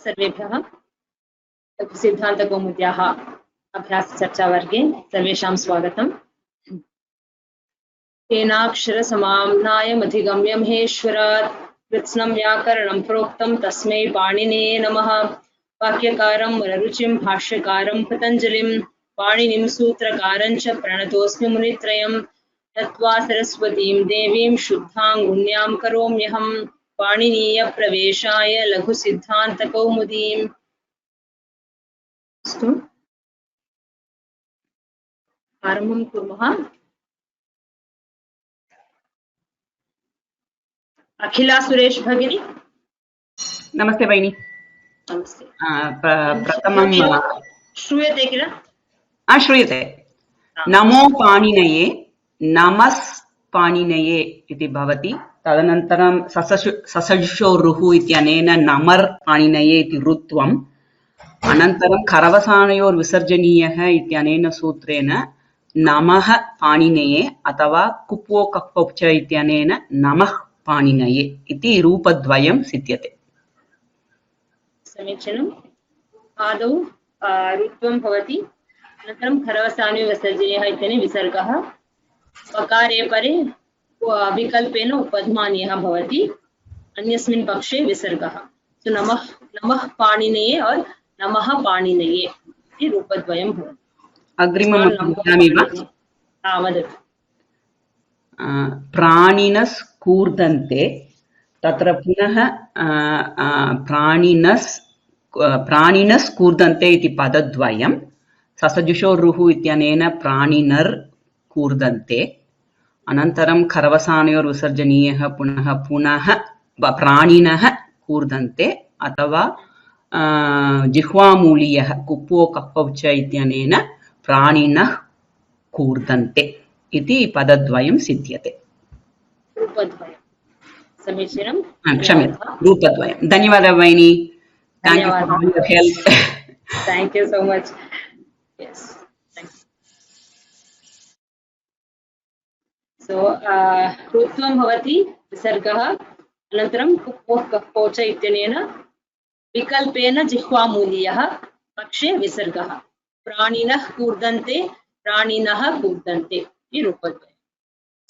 सर्वेभ्यः सिद्धान्तकौमुद्याः अभ्यासचर्चावर्गे सर्वेषां स्वागतम्। तेनाक्षरसमाम्नायमधिगम्य महेश्वरात् कृत्स्नं व्याकरणं प्रोक्तं तस्मै पाणिनेये नमः। वाक्यकारं वररुचिं भाष्यकारं पतञ्जलिं पाणिनिं सूत्रकारं च प्रणतोऽस्मि मुनित्रयं। नत्वा सरस्वतीं देवीं शुद्धां गुण्यां करोम्यहं पाणिनीयप्रवेशाय लघुसिद्धान्तकौमुदीम्। अस्तु, आरम्भं कुर्मः। अखिला सुरेश भगिनी। नमस्ते भगिनी। नमस्ते। प्रथमं श्रूयते किल? श्रूयते। नमो पाणिनये, नमस् पाणिनये इति भवति। तदनन्तरं ससजुषोरुः इत्यनेन नमर् पाणिनये इति ऋत्वम्। अनन्तरं करवसानयोर्विसर्जनीयः इत्यनेन सूत्रेण नमः पाणिनये अथवा कुप्वो कप्पौ च इत्यनेन नमः पाणिनये इति रूपद्वयं सिद्ध्यते। समीचीनम्। आदौ ऋत्वं भवति, अनन्तरं खरवसानयोर्विसर्जनीयः इत्यनेन विसर्गः, पकारे परे विकल्पेन उपध्मानीयः भवति, अन्यस्मिन् पक्षे विसर्गः। तो नमः पाणिनये और नमः पाणिनये इति रूपद्वयं भवति। अग्रिमं वदामि वा? वदतु। प्राणिनस्कूर्दन्ते, तत्र पुनः प्राणिनस्कूर्दन्ते इति पदद्वयं। ससजुषोरुः इत्यनेन प्राणिनर् कूर्दन्ते। अनन्तरं खरवसानयोर्विसर्जनीयः पुनः प्राणिनः कूर्दन्ते अथवा जिह्वामूलीयः कुप्वो कप्पौ च इत्यनेन प्राणिनः कूर्दन्ते इति पदद्वयं सिद्ध्यते। रूपद्वयं। समीचीनं। क्षम्यतां, रूपद्वयं। धन्यवादः भगिनी। धन्यवादः। Help. Thank you so much. Yes, so ऋत्वं भवति, विसर्गः, अनन्तरं कुप्वो कप्पौ च इत्यनेन विकल्पेन जिह्वामूलीयः, पक्षे विसर्गः। प्राणिनः कूर्दन्ते, प्राणिनः कूर्दन्ते इति रूपद्वयम्।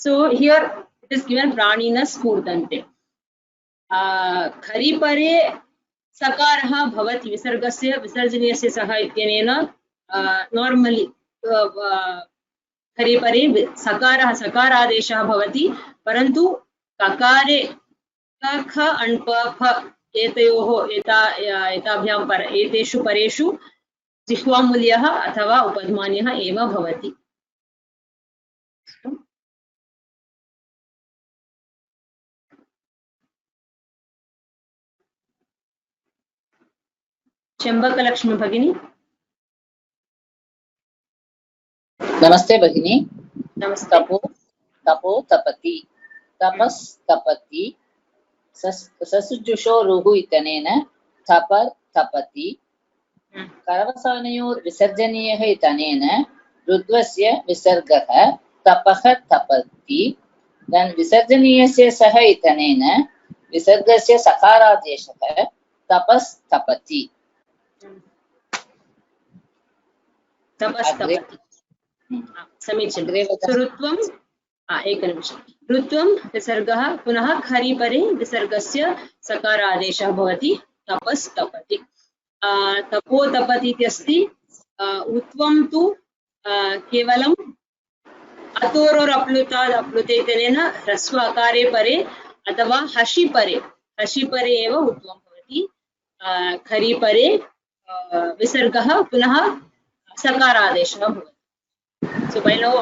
So here it is given प्राणिनस्कूर्दन्ते। खरीपरे सकारः भवति विसर्गस्य विसर्जनीयस्य सह इत्यनेन नॉर्मली खरीपरे सकारादेशः भवति, परन्तु ककारे ख अण्प फ एतयोः एतेषु परेषु जिह्वामूल्यः अथवा उपध्मानीयः एव भवति। चम्बकलक्ष्मी भगिनी। नमस्ते भगिनी। नमस्ते। तपो तपति, तपस् तपति, ससजुषोरुः इत्यनेन तपर् तपति, करवसानयोर्विसर्जनीयः इत्यनेन ऋत्वस्य विसर्गः तपः तपति, विसर्जनीयस्य सह इत्यनेन विसर्गस्य सकारादेशः तपस् तपति। समीचीनं। ऋत्वं एकनिमिषम्। ऋत्वं विसर्गः, पुनः खरीपरे विसर्गस्य सकारादेशः भवति, तपस् तपति। तपो तपति इति अस्ति। उत्वं तु केवलम् अतोरोरप्लुताद् अप्लुते इत्यनेन ह्रस्व अकारे परे अथवा हशिपरे एव उत्वं भवति। खरीपरे विसर्गः पुनः सकारादेशः भवति। So by now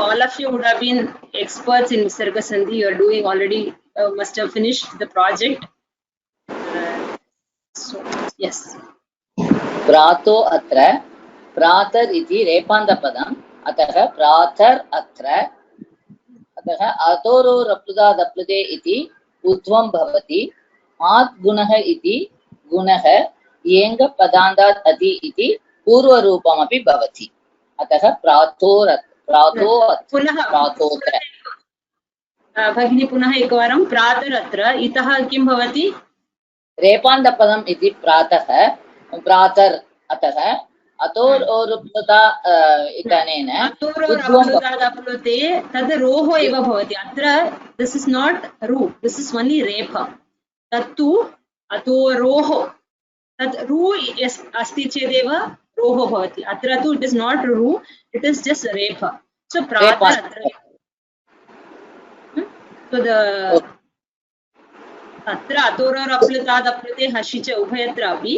all of you would have been experts in Visarga Sandhi. You are doing already, must have finished the project. So yes. प्रातो अत्र, प्रातर् इति रेपान्तपदम्, अतः प्रातर् अत्र, अतः अतोरोरप्लुतादप्लुते इति उत्वं भवति। आत् गुणः इति गुणः येङ्गपदान्तात् अति इति पूर्वरूपमपि भवति। अतः प्रातोत्र। भगिनी पुनः एकवारं प्रातरत्र, इतः किं भवति? रेपान्तपदम् इति प्रातः प्रातर् अतः अतोरुप्लुता इत्यनेन अतोरोरप्लुतादप्लुते तद् रोः एव भवति अत्र दिस् इस् नाट् रु दिस् इस् ओन्लि रेफ तत्तु अतोरोः तत् रु अस्ति चेदेव रोः भवति अत्र तु इट् इस् नाट् रु इट् इस् जस्ट् रेफ सो प्रातः अत्र अतोरोरप्लुतादप्लुते हसि च उभयत्रापि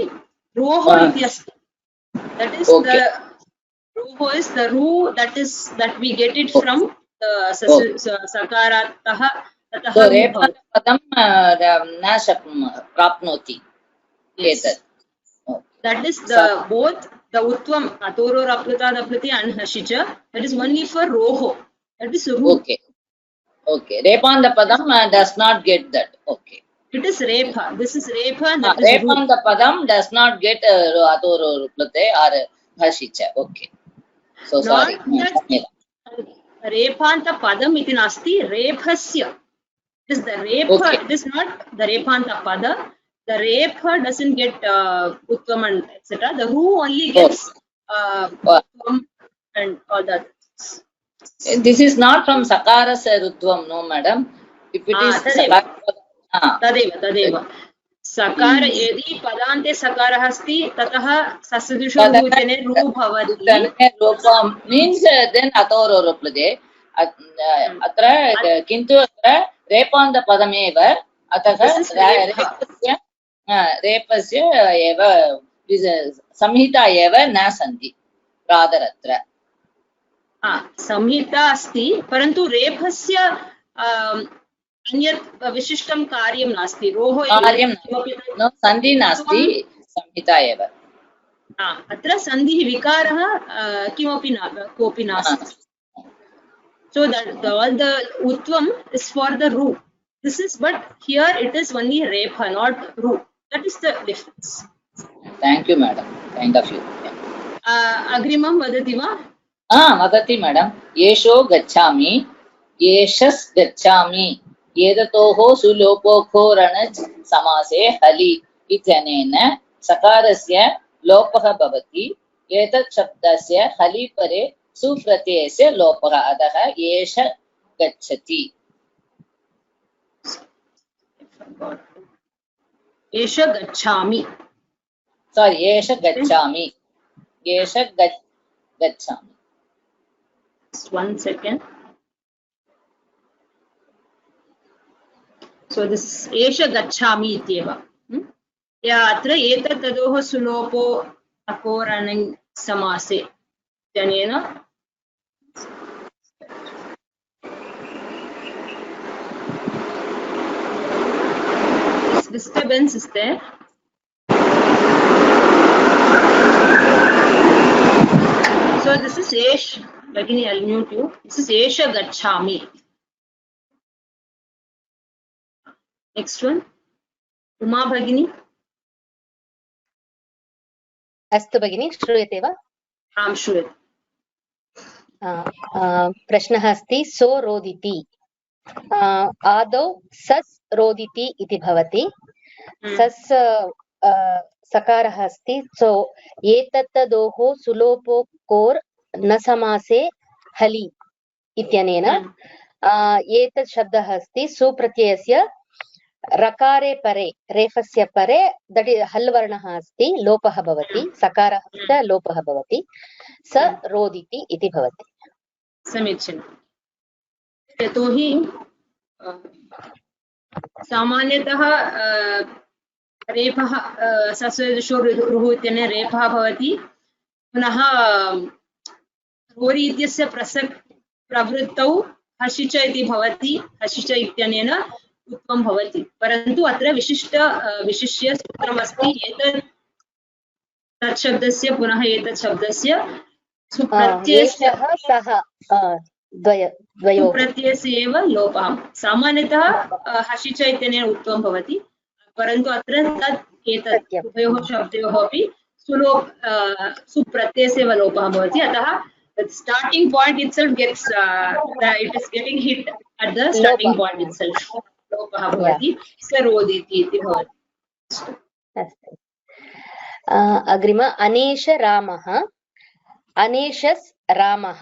रोः इति अस्ति that is the roho is the ru that we get it from the sakaratah so repapadam na prapnoti etat that is the both the utvam atororaplutatapluti and hashicha that is only for roho that is ru okay repandapadam does not get that okay it is repha this is repha and that is repandapadam does not get atororuplutte or hashicha okay so sorry repanta padam iti nasti rephasya it is the repha it is not the repanta pada the repha doesn't get utvam and etc the ru only gets utvam and all that this is not from sakara rutvam no madam if it is तदेव सकार यदि पदान्ते सकारः अस्ति ततः ससदृशो भूतने रु भवति रूपं means then अतोरोरुप्लुते अत्र किन्तु अत्र रेपान्तपदमेव अतः रेपस्य एव संहिता एव न सन्ति प्रातरत्र संहिता अस्ति परन्तु रेफस्य अन्यत् विशिष्टं कार्यं नास्ति रोः कार्यं सन्धि नास्ति संहिता एव अत्र सन्धिः विकारः किमपि कोऽपि नास्ति so that all the utvam is for the ru this is but here it is only repha not ru that is the difference thank you madam kind of you agrimam vadati va vadati madam yesho gacchami yeshas gacchami एततोः सुलोपोखोरणज् समासे हलि इत्यनेन सकारस्य लोपः भवति एतत् शब्दस्य हलि परे सुप्रत्ययस्य लोपः अतः एष गच्छति एष गच्छामि sorry एष गच्छामि एष गच्छामि just 1 second so this is esha gacchami ityeva ya atra etat tadoh sulopo akoranang samase janena this disturbance is there so this is esh bagini I'll mute you this is esha gacchami next one uma bhagini अस्तु भगिनी श्रूयते वा आं श्रूयते प्रश्नः अस्ति सो रोदिति आदौ सस् रोदिति इति भवति सस् सकारः अस्ति सो एतत्तदोः सुलोपो कोर् न समासे हलि इत्यनेन एतत् शब्दः अस्ति सुप्रत्ययस्य रकारे परे रेफस्य परे दट् हल् वर्णः अस्ति लोपः भवति सकारस्य लोपः भवति स रोदिति इति भवति समीचीनं यतोहि सामान्यतः रेफः सस्वदृशो रुः इत्यनेन रेफः भवति पुनः रोरि इत्यस्य प्रवृत्तौ हसिच इति भवति हसिच इत्यनेन उत्तमं भवति परन्तु अत्र विशिष्य सूत्रमस्ति एतत् तत् शब्दस्य पुनः एतत् शब्दस्य सुप्रत्ययस्य सुप्रत्ययस्य एव लोपः सामान्यतः हसिच इत्यनेन उत्तमं भवति परन्तु अत्र तत् एतत् उभयोः शब्दयोः अपि सुप्रत्ययस्य एव लोपः भवति अतः the starting point itself gets it is getting hit at the starting point itself लोपः भवति स रोदिति इति भवति अस्तु। अग्रिम अनेश रामः अनेशस् रामः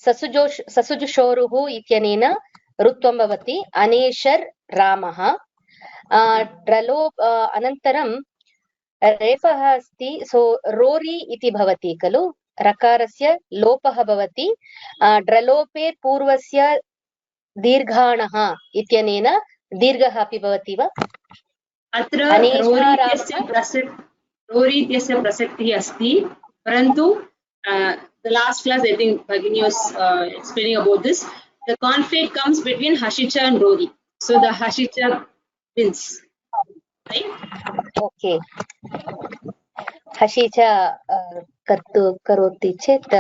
ससुजुषोरुः इत्यनेन ऋत्वं भवति अनेशर् रामः। ड्रलो अनन्तरं रेफः अस्ति, सो रोरि इति भवति खलु, रकारस्य लोपः भवति। ड्रलोपे पूर्वस्य दीर्घाणः इत्यनेन दीर्घः अपि भवति वा? अत्र रोरि इत्यस्य प्रसक्तिः अस्ति, परन्तु the last class I think Bhagini was explaining about this. The conflict comes between Hashicha and Rori, so the Hashicha wins, right? Okay. Hashicha करोति चेत्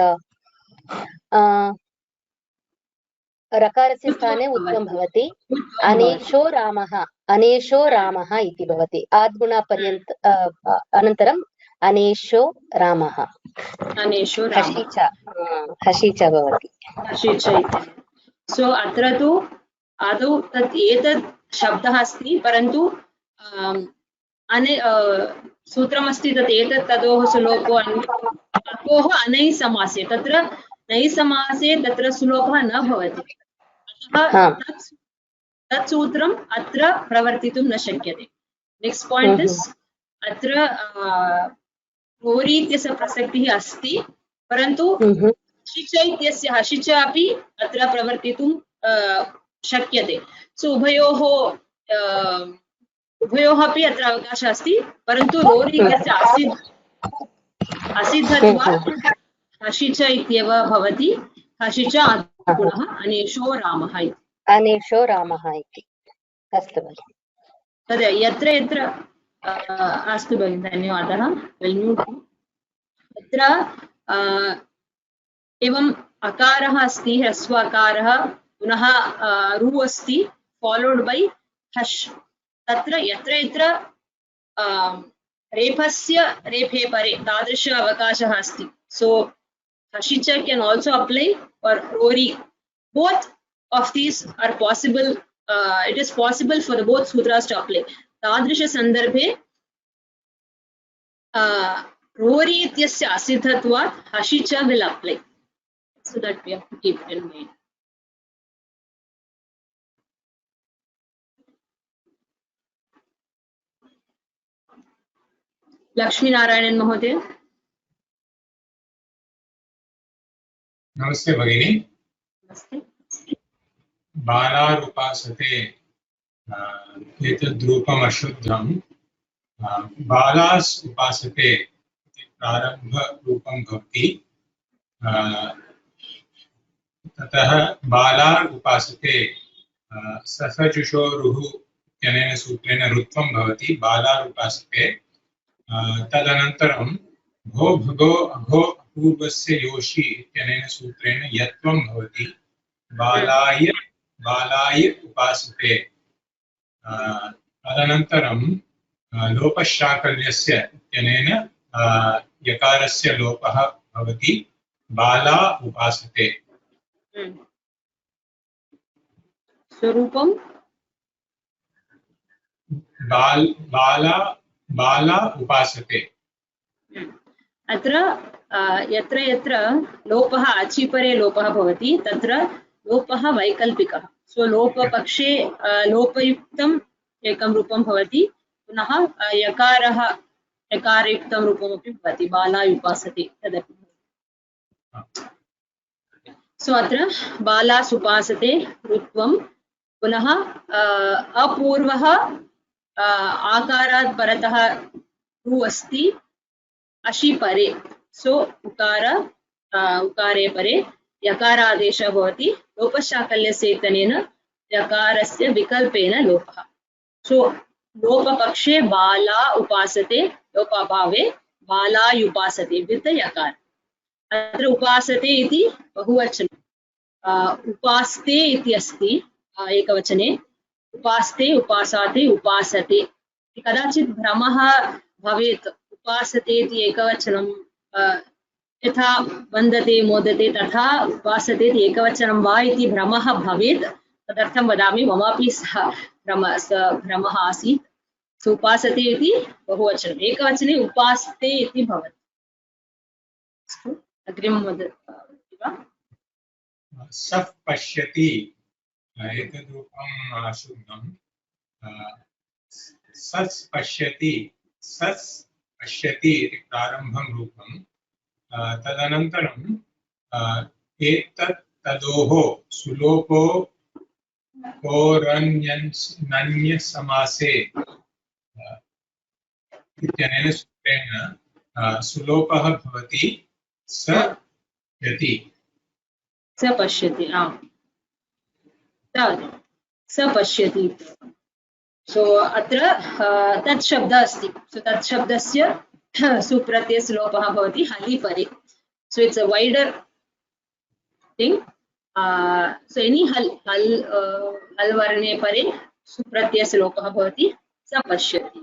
रकारस्य स्थाने उत्तमं भवति। अनेशो रामः इति भवति। आद्गुणपर्यन्त अनन्तरं अनेशो रामः, हशीच भवति। सो अत्र तु आदौ तत् एतत् शब्दः अस्ति, परन्तु सूत्रमस्ति तत् एतत् तदोः सुलोपो अकोः अनै समासे, तत्र नै समासे तत्र सुलोपः न भवति, अतः तत् सूत्रम् अत्र प्रवर्तितुं न शक्यते। नेक्स्ट पॉइंट इस् अत्र रोरि इत्यस्य प्रसक्तिः अस्ति, परन्तु हशिच अपि अत्र प्रवर्तितुं शक्यते। सो उभयोः अपि अत्र अवकाशः अस्ति, परन्तु रोरि इत्यस्य असिद्धत्वात् हशिच इत्येव भवति। हशिच गुणः अनेशो रामः इति। अस्तु भगिनि। तद् यत्र यत्र अस्तु भगिनि, धन्यवादः। तत्र एवम् अकारः अस्ति, ह्रस्व अकारः, पुनः रु अस्ति, फॉलोड बाय हश्। तत्र यत्र यत्र रेफस्य रेफे परे तादृश अवकाशः अस्ति, सो हशिच कैन आल्सो अप्लाई फॉर रोरि। Both of these are possible. It is possible for the both sutras to apply. तादृश संदर्भे रोरि इत्यस्य असिद्धत्वात् हशिच will apply, so that we have to keep it in mind. Lakshmi Narayanan महोदय। नमस्ते भगिनी। नमस्ते। बालारुपासते एतद्रूपम् अशुद्धं। बालास् उपासते इति प्रारम्भरूपं भवति। ततः बालार् उपासते ससजुषोरुः इत्यनेन सूत्रेण ऋत्वं भवति। बालार् उपासते तदनन्तरं भो भगो अघो अपूर्वस्य योषि इत्यनेन सूत्रेण यत्वं भवति। बालाय उपासते तदनन्तरं लोपशाकल्यस्य इत्यनेन यकारस्य लोपः भवति। बाला उपासते। स्वरूपं बाला उपासते। अत्र यत्र यत्र लोपः अचिपरे लोपः भवति तत्र लोपः वैकल्पिकः। सो लोपपक्षे लोपयुक्तम् एकं रूपं भवति, पुनः यकारः यकारयुक्तं रूपमपि भवति। बाला उपासते तदपि। सो अत्र बालास् उपासते ऋत्वं, पुनः अपूर्वः आकारात् परतः रु अस्ति, अशि परे। सो उकारे परे यकारादेशः भवति। लोपशाकल्यस्य इत्यनेन यकारस्य विकल्पेन लोपः। सो लोपपक्षे बाला उपासते, लोपाभावे बालायुपासते वित् यकार। अत्र उपासते इति बहुवचनं, उपास्ते इति अस्ति एकवचने। उपास्ते, उपासाते, उपासते। कदाचित् भ्रमः भवेत्। उपासते इति एकवचनं यथा वन्दते मोदते तथा उपासते इति एकवचनं वा इति भ्रमः भवेत्। तदर्थं वदामि, ममापि भ्रमः आसीत्। सो उपासते इति बहुवचनम्, एकवचने उपासते इति भवति। अस्तु, अग्रिमं वदति वा? सः पश्यति एतद् रूपम् अशुद्धम्। सस् पश्यति, सस् पश्यति इति प्रारम्भं रूपं। तदनन्तरं एतत् तदोः सुलोपो नन्यसमासे इत्यनेन सूत्रेण सुलोपः भवति स यति। स पश्यति, आम्, स पश्यति। सो अत्र तत् शब्दः अस्ति, सो तत् शब्दस्य सुप्रत्ययस्य लोपः भवति हलि परे। So it's a wider thing. So any हल् वर्णे परे सुप्रत्ययस्य लोपः भवति स पश्यति।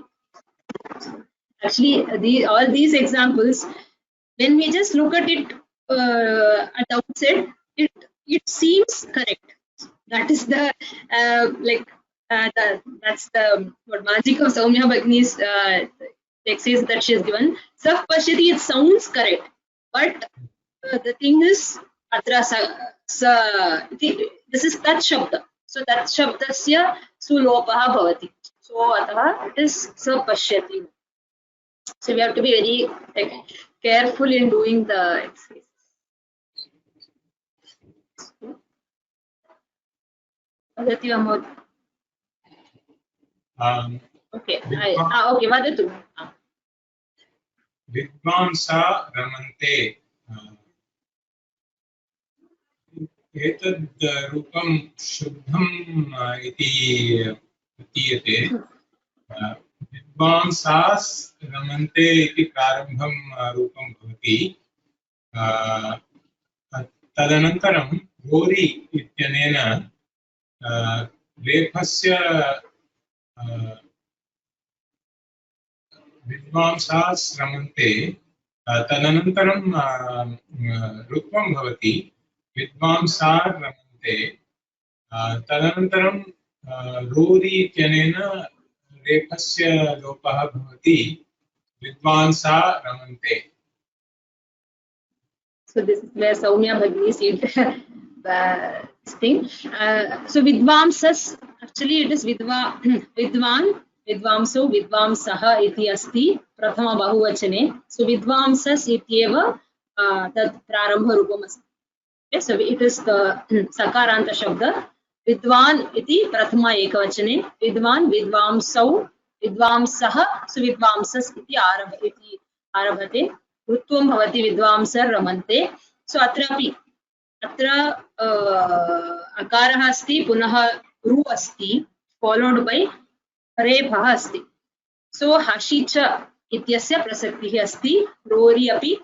Actually, all these examples, when we just look at it at the outset, it seems correct. That is the that's the what magic of Soumya Bhagini's text is that she has given. Saf Pashyati, it sounds correct, but the thing is, atra this is tat shabda. So tat shabdasya sulopah bhavati. So atava it is sa pashyati. So we have to be very careful in doing the exercise. Vadati Amod. Okay. Okay. Vadatu. विद्वांसा रमन्ते एतद् रूपं शुद्धम् इति प्रतीयते। विद्वांसास् रमन्ते इति प्रारम्भं रूपं भवति। तदनन्तरं गोरि इत्यनेन रेफस्य विद्वांसास् रमन्ते, तदनन्तरं रुत्वं भवति विद्वांसार् रमन्ते। तदनन्तरं रोरि इत्यनेन रेफस्य लोपः भवति विद्वांसा रमन्ते। So this is where Soumya Bhagini said this thing. So Vidvamsas, actually it is Vidvan, Vidvamso, Vidvamsaha iti asti prathama bahuvachane. So Vidvamsas ityeva tad prarambha rupam asti. Okay, so it is the sakaranta shabda. Vidvan iti prathama ekavachane. Vidvan, Vidvamsau, Vidvamsaha, so Vidvamsas iti arabhate. Rutvam bhavati Vidvamsar ramante. So atrapi akarah asti punaha ru asti followed by repah asti. So hashicha ityasya prasaktihi asti rori api.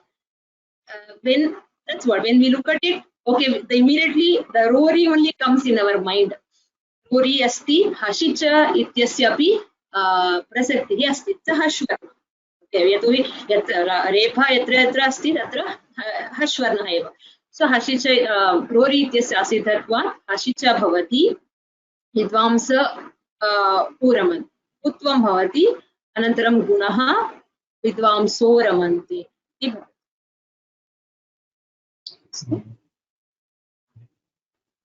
When that's what, when we look at it, okay, immediately the rori only comes in our mind. Rori asti hashicha ityasya api prasaktihi asti. It's a hashvarna. Okay, repha yatra yatra asti tatra hashvarna eva. So hashicha rori ityasya asidhatva hashicha bhavati vidvamsa uraman utvam bhavati anantaram gunaha vidvamso ramanti.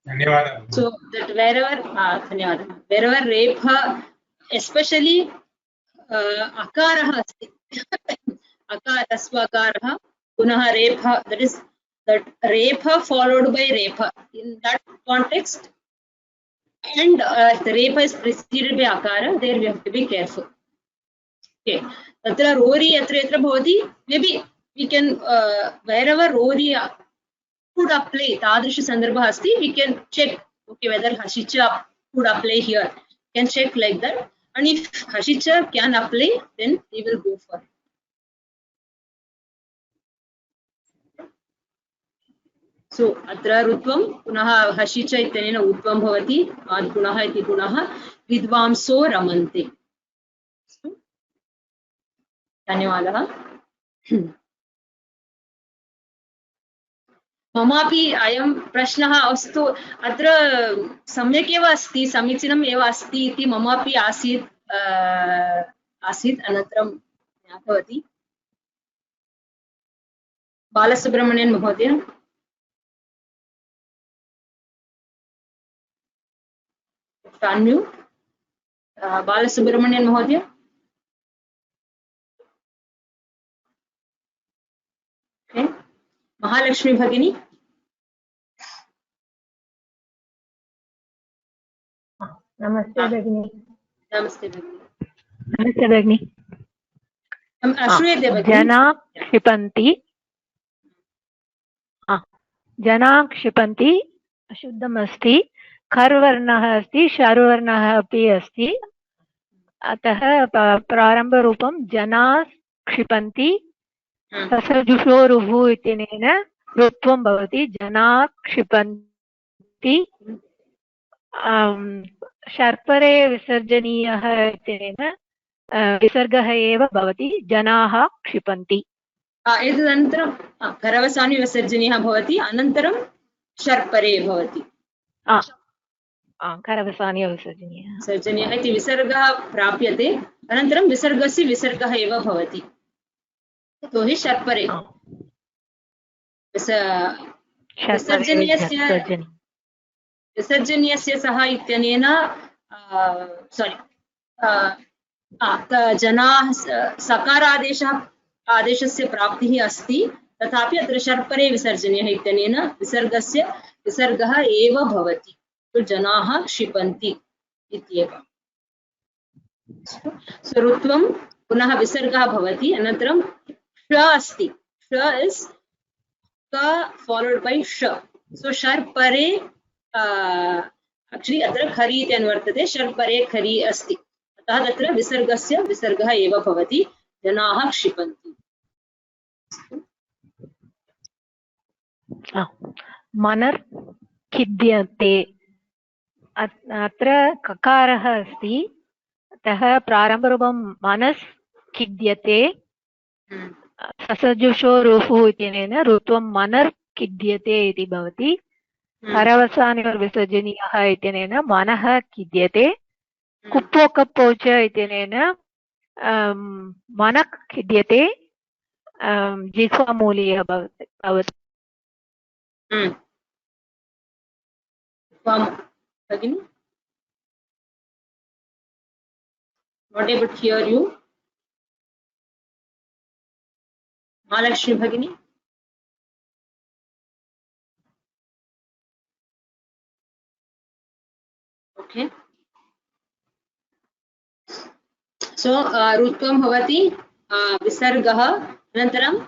धन्यवादः। So that wherever repha, especially akarah asti tasvakarah punaha repha, that is that repha followed by repha, in that context, and the repha is preceded by akara, there we have to be careful. Okay, tatra rori yatra yatra bhavati, maybe we can wherever rori could apply tadrisha sandarbha asti, we can check okay whether hashicha could apply here, can check like that, and if hashicha can apply, then we will go for it. So atra rutvam punaha hashicha ityanena utvam bhavati ad gunaha iti gunaha vidvamso ramante. धन्यवादः। ममापि अयं प्रश्नः अस्तु अत्र सम्यक् एव अस्ति, समीचीनम् एव अस्ति इति ममापि आसीत् आसीत् अनन्तरं ज्ञातवती बालसुब्रह्मण्यन् महोदय unmute बालसुब्रह्मण्यन् महोदय महालक्ष्मी भगिनी नमस्ते भगिनी नमस्ते भगिनी नमस्ते भगिनी श्रूयते भगिनी जना क्षिपन्ति अशुद्धमस्ति खर्वर्णः अस्ति शर्वर्णः अपि अस्ति अतः प्रारम्भरूपं जना क्षिपन्ति ससजुषोरुः इत्यनेन रुत्वं भवति जना क्षिपन्ति शर्परे विसर्जनीयः इत्यनेन विसर्गः एव भवति जनाः क्षिपन्ति एतदनन्तरं करवसानि विसर्जनीयः भवति अनन्तरं शर्परे भवति करवसानि विसर्जनीयः इति विसर्गः प्राप्यते अनन्तरं विसर्गस्य विसर्गः एव भवति यतोहि शर्परे विसर्जनीयस्य सः इत्यनेन जनाः आदेशस्य प्राप्तिः अस्ति तथापि अत्र शर्परे विसर्जनीयः इत्यनेन विसर्गस्य विसर्गः एव भवति तो जनाः क्षिपन्ति इत्येव स्वरुत्वं पुनः विसर्गः भवति अनन्तरं श अस्ति श इस् क फॉलोड बाय श सो शर्परे एक्चुअली अत्र खरी इति अनुवर्तते शर्परे खरी अस्ति अतः तत्र विसर्गस्य विसर्गः एव भवति जनाः क्षिपन्ति मनर् खिद्यते अत्र ककारः अस्ति अतः प्रारम्भरूपं मनस् खिद्यते ससजुषोरुः इत्यनेन रुत्वं मनर् खिद्यते इति भवति करवसानविसर्जनीयः इत्यनेन मनः खिद्यते कुप्पो कप्पो च इत्यनेन मनः खिद्यते जिह्वामूलीयः भवति Again, not able to hear you. Mahalakshmi Bhagini. Okay. So, Rutvam Bhavati, Visargah, Anantaram,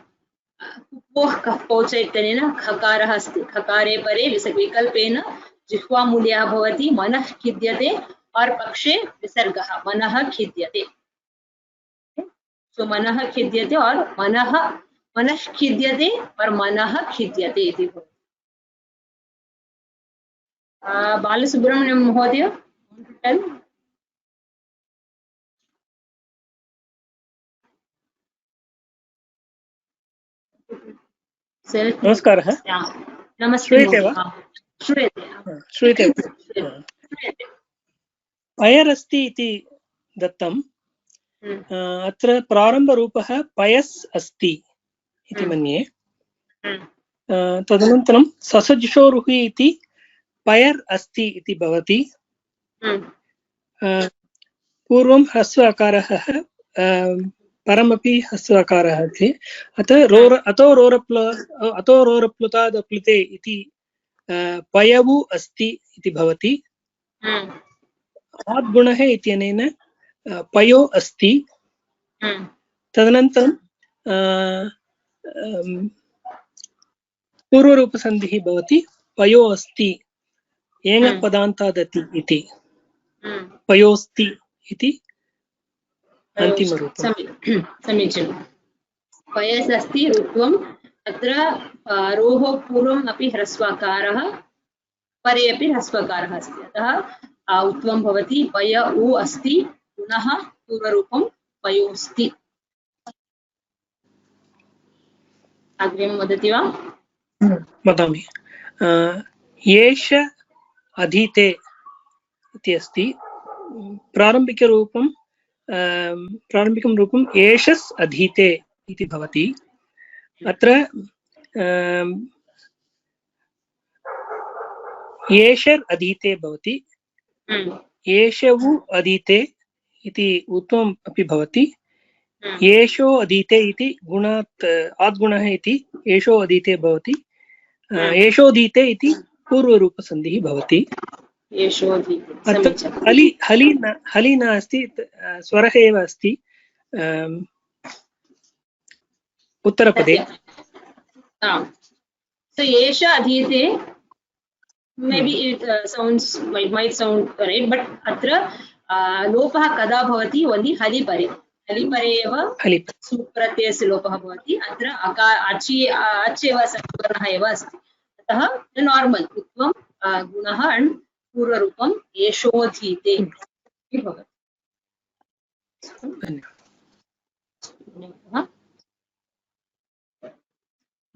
Kupoh Kappocha Itanena, Kakarah Asti, Kakare Pare, Visavikalpena, जिह्वा मूल्यः भवति मनः खिद्यते और पक्षे विसर्गः मनः खिद्यते सो मनः खिद्यते और मनः खिद्यते और मनः खिद्यते इति भवति बालसुब्रह्मण्यं महोदय नमस्कारः नमस्ते श्रूयते पयर् अस्ति इति दत्तम् अत्र प्रारम्भरूपः पयस् अस्ति इति मन्ये तदनन्तरं ससजुषोरुः इति पयर् अस्ति इति भवति पूर्वं ह्रस्व अकारः परमपि ह्रस्व अकारः अस्ति अतो रोरप्लुतादप्लुते इति पयवु अस्ति इति भवति आद्गुणः इत्यनेन पयो अस्ति तदनन्तरं पूर्वरूपसन्धिः भवति पयो अस्ति एङपदान्तादति इति पयोस्ति इति अन्तिमरूपं समीचीनं पयस् अस्ति ऋत्वम् अत्र रोः पूर्वम् अपि ह्रस्वकारः परे अपि ह्रस्वकारः अस्ति अतः उत्वं भवति पय उ अस्ति पुनः पूर्वरूपं पयोस्ति अग्रिमं वदति वा वदामि एष अधीते इति अस्ति प्रारम्भिकरूपं प्रारम्भिकं रूपम् एषस् अधीते इति भवति। अत्र एषर् अधीते भवति, एषवु अधीते इति उत्तमम् अपि भवति। एषो अधीते इति गुणात् आद्गुणः इति एषो अधीते भवति। एषोधीते इति पूर्वरूपसन्धिः भवति। हलि नास्ति, स्वरः एव अस्ति उत्तरपदे। So एष अधीते maybe it might sound correct, but अत्र लोपः कदा भवति? only हलिपरे एव सुप्रत्ययस्य लोपः भवति। अत्र अच् एव सवर्णः एव अस्ति, अतः नार्मल् उत्वं गुणः अण्ड् पूर्वरूपम् एषोधीते इति भवति।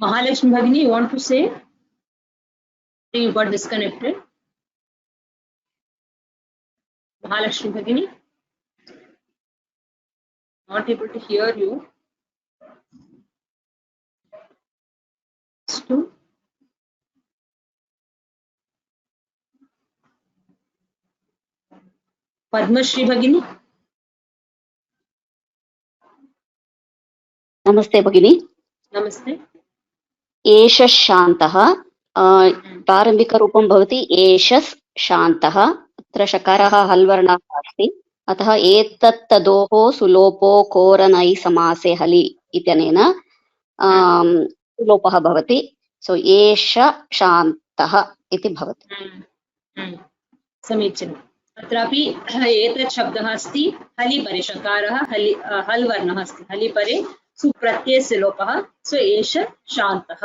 Mahalakshmi Bhagini, you want to say? You got disconnected. Mahalakshmi Bhagini, not able to hear you. Padmashri Bhagini. नमस्ते भगिनी। नमस्ते। एषः शान्तः प्रारम्भिकरूपं भवति एषस् शान्तः। अत्र शकारः हल्वर्णः अस्ति, अतः एतत् तदोः सुलोपो कोरनै समासे हलि इत्यनेन सुलोपः भवति। सो एष शान्तः इति भवति। समीचीनम्। अत्रापि एतत् शब्दः अस्ति हलिपरे, शकारः हल्वर्णः अस्ति, हलिपरे सुप्रत्ययस्य लोपः। सो एष शान्तः।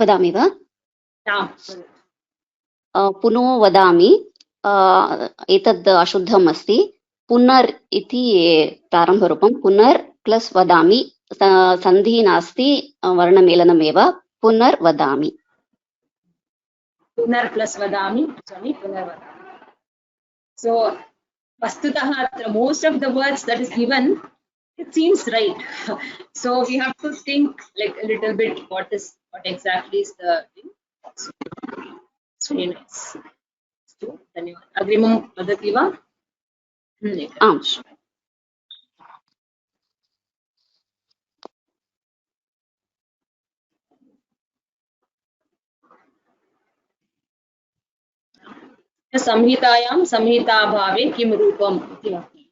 वदामि वा? पुनः वदामि। एतद् अशुद्धम् अस्ति। पुनर् इति प्रारम्भरूपं। पुनर् प्लस् वदामि, सन्धिः नास्ति, वर्णमेलनमेव। पुनर्वदामि। पुनर् प्लस् वदामि, पुनर्वदामि। So vastutah atra most of the words that is given, it seems right. So we have to think like a little bit what exactly is the thing. It's very nice. Dhanyawad. Agrimam vadati va? संहितायां संहिताभावे किं रूपम् इति वक्ति।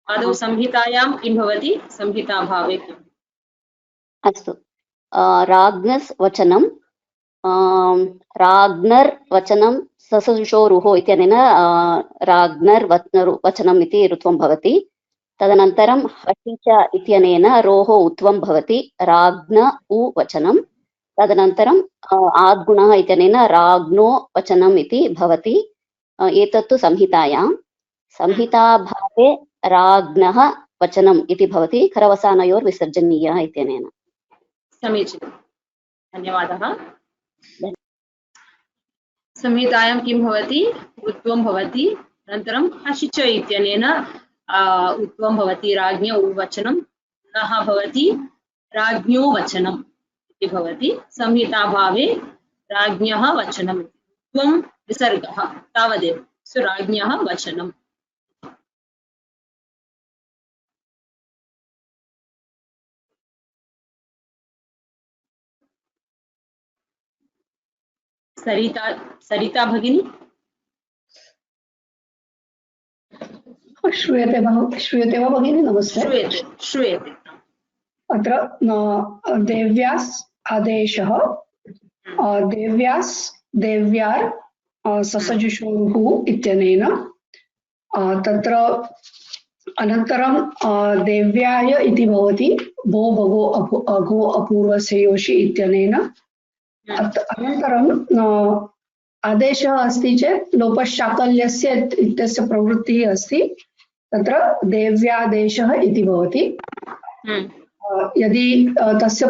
आदौ संहितायां किं भवति, संहिताभावे किम्? अस्तु। राज्ञस् वचनं, राज्ञर् वचनं ससजुषोरुः इत्यनेन राज्ञर् वचनम् इति ऋत्वं भवति। तदनन्तरं हसिच इत्यनेन रोः उत्वं भवति, राज्ञ उ वचनं। तदनन्तरं आद्गुणः इत्यनेन राज्ञो वचनम् इति भवति। एतत्तु संहितायां। संहिताभावे राज्ञः वचनम् इति भवति, खरवसानयोर्विसर्जनीयः इत्यनेन। समीचीनम्, धन्यवादः। संहितायां किं भवति? उत्वं भवति। अनन्तरं हसिच इत्यनेन उत्वं भवति, राज्ञ वचनं। पुनः भवति राज्ञो वचनम् इति भवति। संहिताभावे राज्ञः वचनम्, त्वं विसर्गः, तावदेव। सो राज्ञः वचनम्। सरिता भगिनी। श्रूयते वा भगिनी? नमस्ते। श्रूयते। अत्र देव्यास् आदेशः, देव्यास् देव्यार् ससजुषोरुः इत्यनेन, तत्र अनन्तरं देव्याय इति भवति, भो भगो अघो अपूर्वस्य योषि इत्यनेन। अनन्तरं आदेशः अस्ति चेत् लोपशाकल्यस्य इत्यस्य प्रवृत्तिः अस्ति, तत्र देव्यादेशः इति भवति। यदि तस्य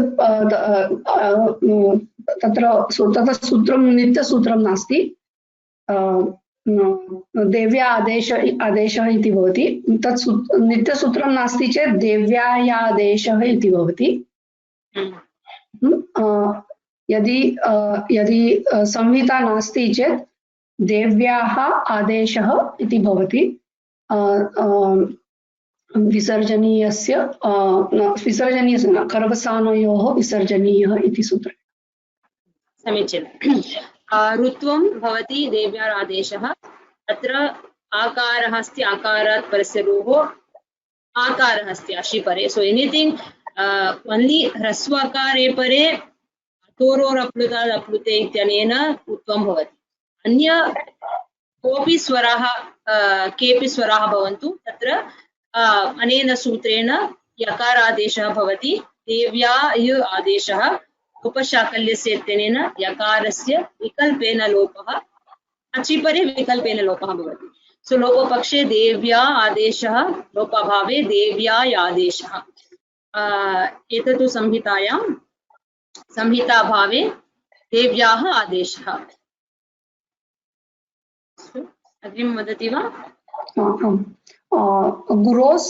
तत्र सूत्रं नित्यसूत्रं नास्ति। देव्या आदेशः इति भवति। तत् नित्यसूत्रं नास्ति चेत् देव्यायादेशः इति भवति। यदि संहिता नास्ति चेत् देव्याः आदेशः इति भवति। विसर्जनीयस्य न करवसानयोः विसर्जनीयः इति सूत्रम्। समीचीनं। ऋत्वं भवति देव्याः आदेशः। अत्र आकारः अस्ति, आकारात् परस्य रोः आकारः अस्ति अशिपरे। सो एनीथिंग ओन्ली ह्रस्वकारे परे अतोरोरप्लुतात् अप्लुते इत्यनेन ऋत्वं भवति। अन्य कोऽपि स्वराः केऽपि स्वराः भवन्तु तत्र अनेन सूत्रेण यकारादेशः भवति। देव्या य आदेशः उपशाकल्यस्य इत्यनेन यकारस्य विकल्पेन लोपः अचिपरे विकल्पेन लोपः भवति। सो लोपपक्षे देव्या आदेशः, लोपभावे देव्याय आदेशः। एतत् संहितायां संहिताभावे देव्याः आदेशः। अग्रिमं वदति वा? गुरोस्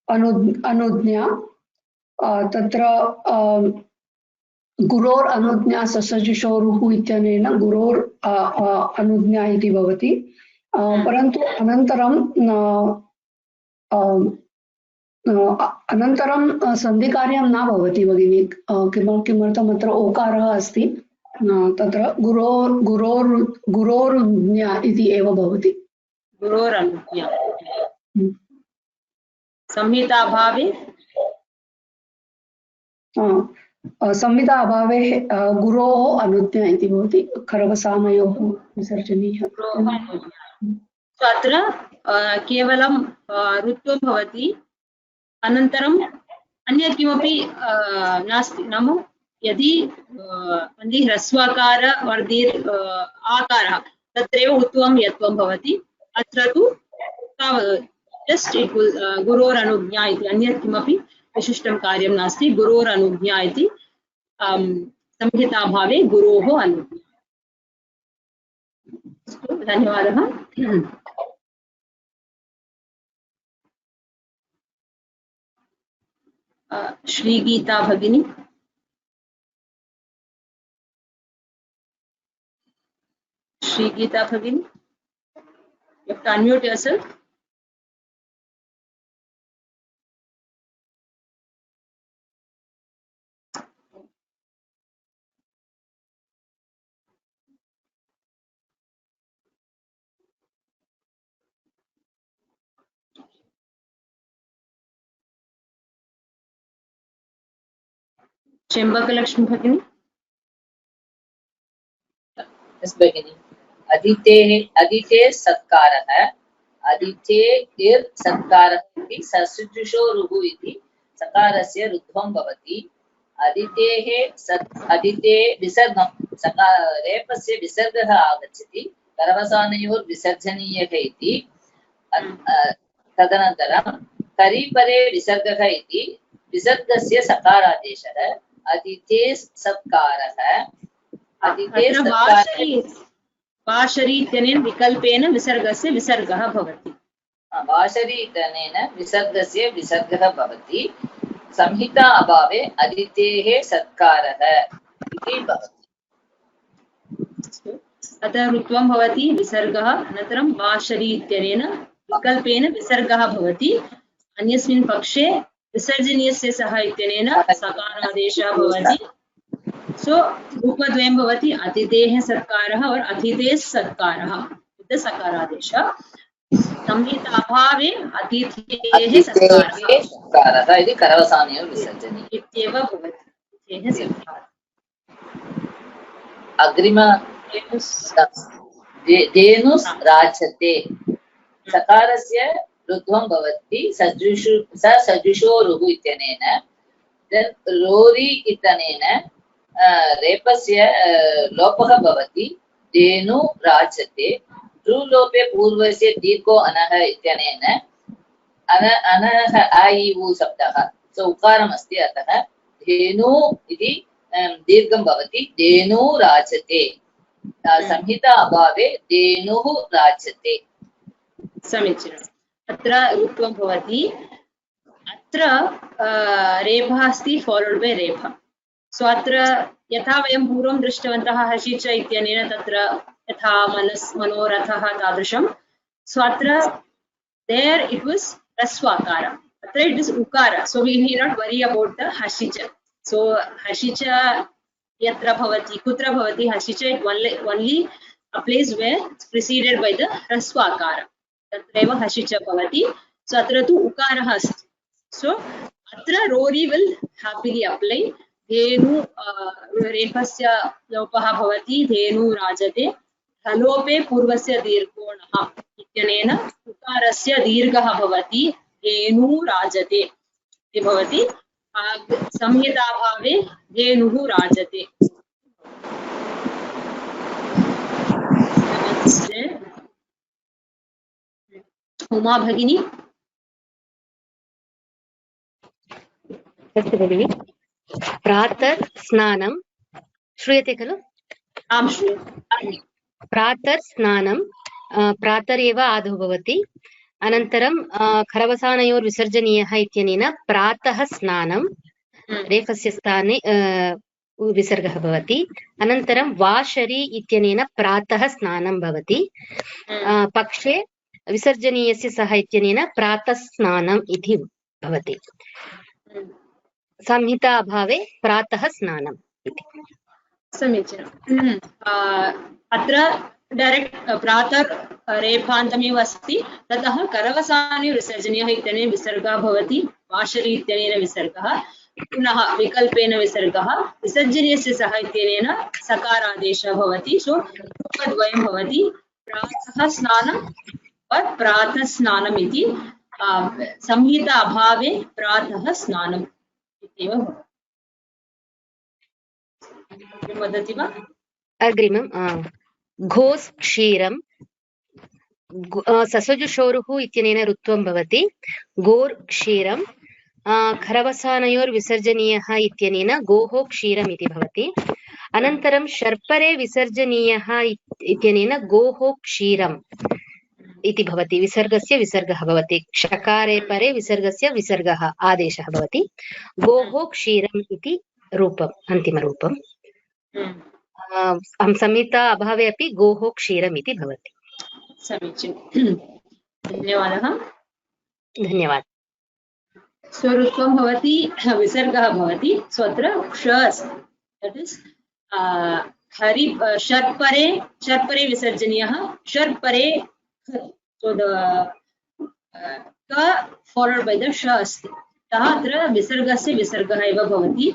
अनुज्ञा। तत्र गुरोर् अनुज्ञा ससजुषोरुः इत्यनेन गुरोर् अनुज्ञा इति भवति। परन्तु अनन्तरं सन्धिकार्यं न भवति भगिनि। किमर्थम् अत्र ओकारः अस्ति, तत्र गुरोरुज्ञा इति एव भवति। गुरोरनुज्ञा। संहिताभावे संहिता अभावे गुरोः अनुज्ञा इति भवति। खरवसानयोः विसर्जनीयः। अत्र केवलं ऋत्वं भवति, अनन्तरम् अन्य किमपि नास्ति। नाम यदि ह्रस्वाकार वर्दीर् आकारः तत्रैव ऋत्वं यत्वं भवति। अत्र तु जस्ट् गुरोरनुज्ञा इति, अन्यत् किमपि विशिष्टं कार्यं नास्ति। गुरोरनुज्ञा इति संहिताभावे गुरोः अनुज्ञा। धन्यवादः। श्रीगीता भगिनी। श्रीगीता भगिनी, you have to unmute yourself. चेम्बकलक्ष्मी भगिनी। यस् भगिनी। अदिते सत्कारः, अदिते इर् सत्कारः इति ससजुषोरुः इति सकारस्य ऋत्वं भवति। अदिते विसर्गं रेपस्य विसर्गः आगच्छति। करवसानयोर्विसर्जनीयः इति। तदनन्तरं करीपरे विसर्गः इति विसर्गस्य सकारादेशः। अदिते सत्कारः। वाशरी इत्यनेन विकल्पेन विसर्गस्य विसर्गः भवति। वाशरी इत्यनेन विसर्गस्य विसर्गः भवति। संहिता अभावे अदितेः सत्कारः इति भवति। अतः ऋत्वं भवति, विसर्गः, अनन्तरं वाशरी इत्यनेन विकल्पेन विसर्गः भवति। अन्यस्मिन् पक्षे विसर्जनीयस्य सः इत्यनेन सकारादेशः भवति। सो रूपद्वयं भवति, अतिथेः सत्कारः और अतिथेः सत्कारः विद सकारादेशः। संहिताभावे अतिथेः सत्कारः इति करवसानयोः विसर्जनीयः इत्येव भवति। अतिथेः सत्कारः। अग्रिम धेनुस् राजते। सकारस्य ऋत्वं भवति सजुषोरुः इत्यनेन। रोरि इत्यनेन रेपस्य लोपः भवति। धेनु राजते। ध्रुलोपे पूर्वस्य दीर्घो अनः इत्यनेन अनः आ इ उ शब्दः। सो उकारमस्ति, अतः धेनु इति दीर्घं भवति धेनु राजते संहिता अभावे धेनुः राजते समीचीनम् अत्र उत्तमं भवति अत्र रेफः अस्ति फॉलोड बाय रेफ सो अत्र यथा वयं पूर्वं दृष्टवन्तः हसि च इत्यनेन तत्र यथा मनोरथः तादृशं सो अत्र there it was raswakara atra it is ukara so we need not worry about the hashicha so hashicha yatra bhavati kutra bhavati hashicha it only a place where it's preceded by the raswakara tatreva hashicha bhavati so atra tu ukarah asti so atra rori will happily apply dhenu refasya lopah bhavati dhenu rajate हलोपे पूर्वस्य दीर्घोणः इत्यनेन उकारस्य दीर्घः भवति धेनु राजते इति भवति संहिताभावे धेनुः राजते उमा भगिनी अस्तु भगिनि प्रातः स्नानं श्रूयते खलु आं श्रूयते प्रातः स्नानं प्रातरेव आदौ भवति अनन्तरं खरवसानयोर्विसर्जनीयः इत्यनेन प्रातः स्नानं रेफस्य स्थाने विसर्गः भवति अनन्तरं वाशरी इत्यनेन प्रातः स्नानं भवति पक्षे विसर्जनीयस्य सः इत्यनेन प्रातः स्नानम् इति भवति संहिता अभावे प्रातः स्नानम् इति समीचीनम् अत्र डायरेक्ट् प्रातः रेफान्तमेव अस्ति ततः करवसाने विसर्जनीयः इत्यनेन विसर्गः भवति वाशरी इत्यनेन विसर्गः पुनः विकल्पेन विसर्गः विसर्जनीयस्य सः इत्यनेन सकारादेशः भवति सो रूपद्वयं भवति प्रातः स्नानं प्रातः स्नानम् इति संहिता अभावे प्रातः स्नानम् इत्येव भवति वदति वा अग्रिमं घोस् क्षीरं ससजुषोरुः इत्यनेन ऋत्वं भवति गोर् क्षीरं खरवसानयोर्विसर्जनीयः इत्यनेन गोः क्षीरम् इति भवति अनन्तरं शर्परे विसर्जनीयः इत्यनेन गोः क्षीरम् इति भवति विसर्गस्य विसर्गः भवति क्षकारे परे विसर्गस्य विसर्गः आदेशः भवति गोः क्षीरम् इति रूपम् अन्तिमरूपम् संहिता अभावे अपि गोः क्षीरम् इति भवति समीचीनं धन्यवादः धन्यवादः स्वरूपं भवति विसर्गः भवति सो अत्र क्ष अस्ति दट् इस् हरि शर्परे विसर्जनीयः शर्परे सो द क फॉलोड बाय द श अस्ति अतः अत्र विसर्गस्य विसर्गः एव भवति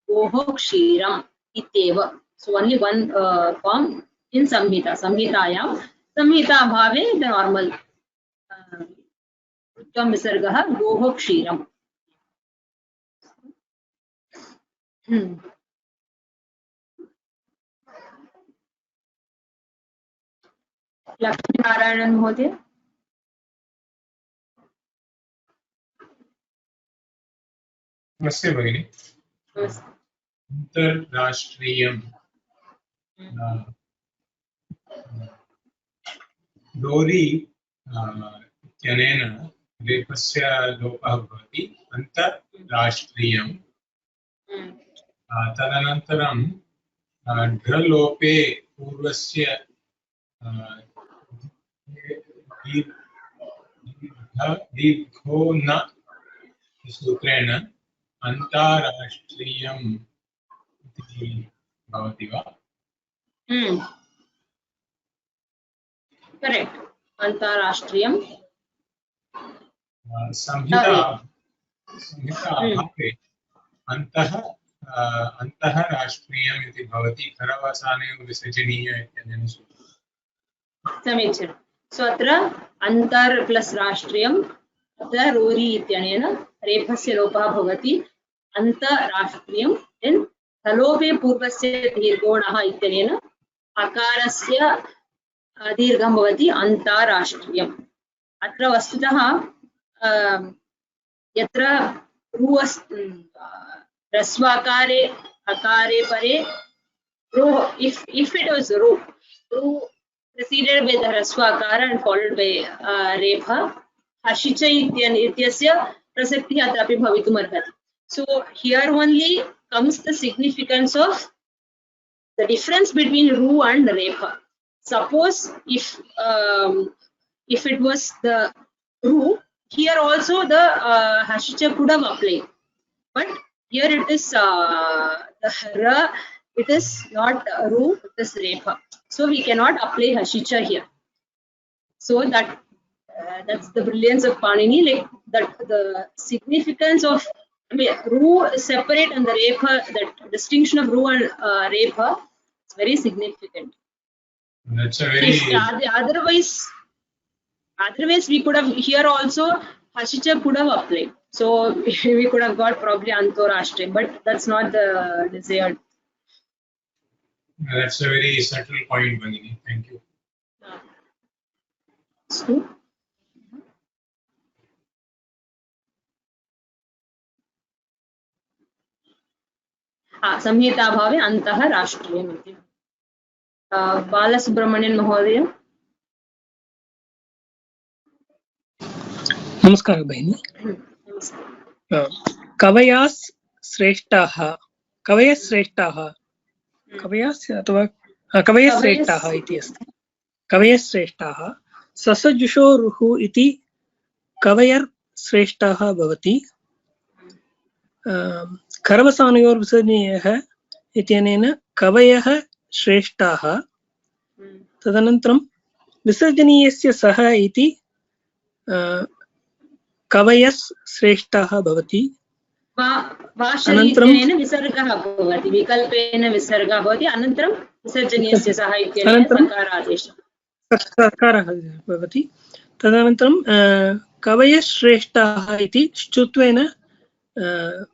गोः क्षीरम् इत्येव so only one form in संहितायां संहिता अभावे द नॉर्मल उत्तम विसर्गः गोः क्षीरम् लक्ष्मीनारायणन् महोदय नमस्ते भगिनी अंतर्राष्ट्रीयं डोरी इत्यनेन रेफस्य लोपः भवति अंतर्राष्ट्रीयं तदनन्तरं ढ्रलोपे पूर्वस्य दीर्घो न सूत्रेण अन्ताराष्ट्रीयम् इति भवति वा? करेक्ट अन्ताराष्ट्रीयं संहिता अभावे अन्तः राष्ट्रीयम् इति भवति खरवसाने विसर्जनीय इत्यनेन समीचीनं सो अत्र अन्तर् प्लस् राष्ट्रियम् अत्र रोरी इत्यनेन रेफस्य लोपः भवति अन्तराष्ट्रियं देन् हलोपे पूर्वस्य दीर्घोणः इत्यनेन अकारस्य दीर्घं भवति अन्ताराष्ट्रियम् अत्र वस्तुतः यत्र ह्रस्वाकारे akare pare ro. If it was ro preceded by the hraswa akara and followed by repha, hashicha ityasya prasakti atrapi bhavitum arhati. So here only comes the significance of the difference between ru and repha. Suppose if it was the ru, here also the hashicha could have applied, but here it is the ra, it is not ru, it is repha, so we cannot apply hashicha here. So that's the brilliance of Panini, like that the significance of, I mean, ru is separate and the repha, that distinction of ru and repha is very significant. That's a very otherwise we could have here also hashicha could have applied, so we could have got probably antorashtre, but that's not the desired. That's a very subtle point, Bhagini. Thank you. So, संहिता भावे अंतः राष्ट्रीयम् इति। बालसुब्रह्मण्यन् महोदय। नमस्कारः भगिनी। कवयः श्रेष्ठाः इति अस्ति। कवयः श्रेष्ठाः ससजुषोरुः इति कवयर्श्रेष्ठाः भवति। खरवसानयोर्विसर्जनीयः इत्यनेन कवयः श्रेष्ठाः। तदनन्तरं विसर्जनीयस्य सः इति कवयश्रेष्ठाः भवति। वाशरीत्यनेन विसर्गः भवति, विकल्पेन विसर्गः भवति, अनन्तरं विसर्जनीयस्य सः इत्यनेन सकारादेशः सकारः भवति। तदनन्तरं कवयश्रेष्ठाः इति श्चुत्वेन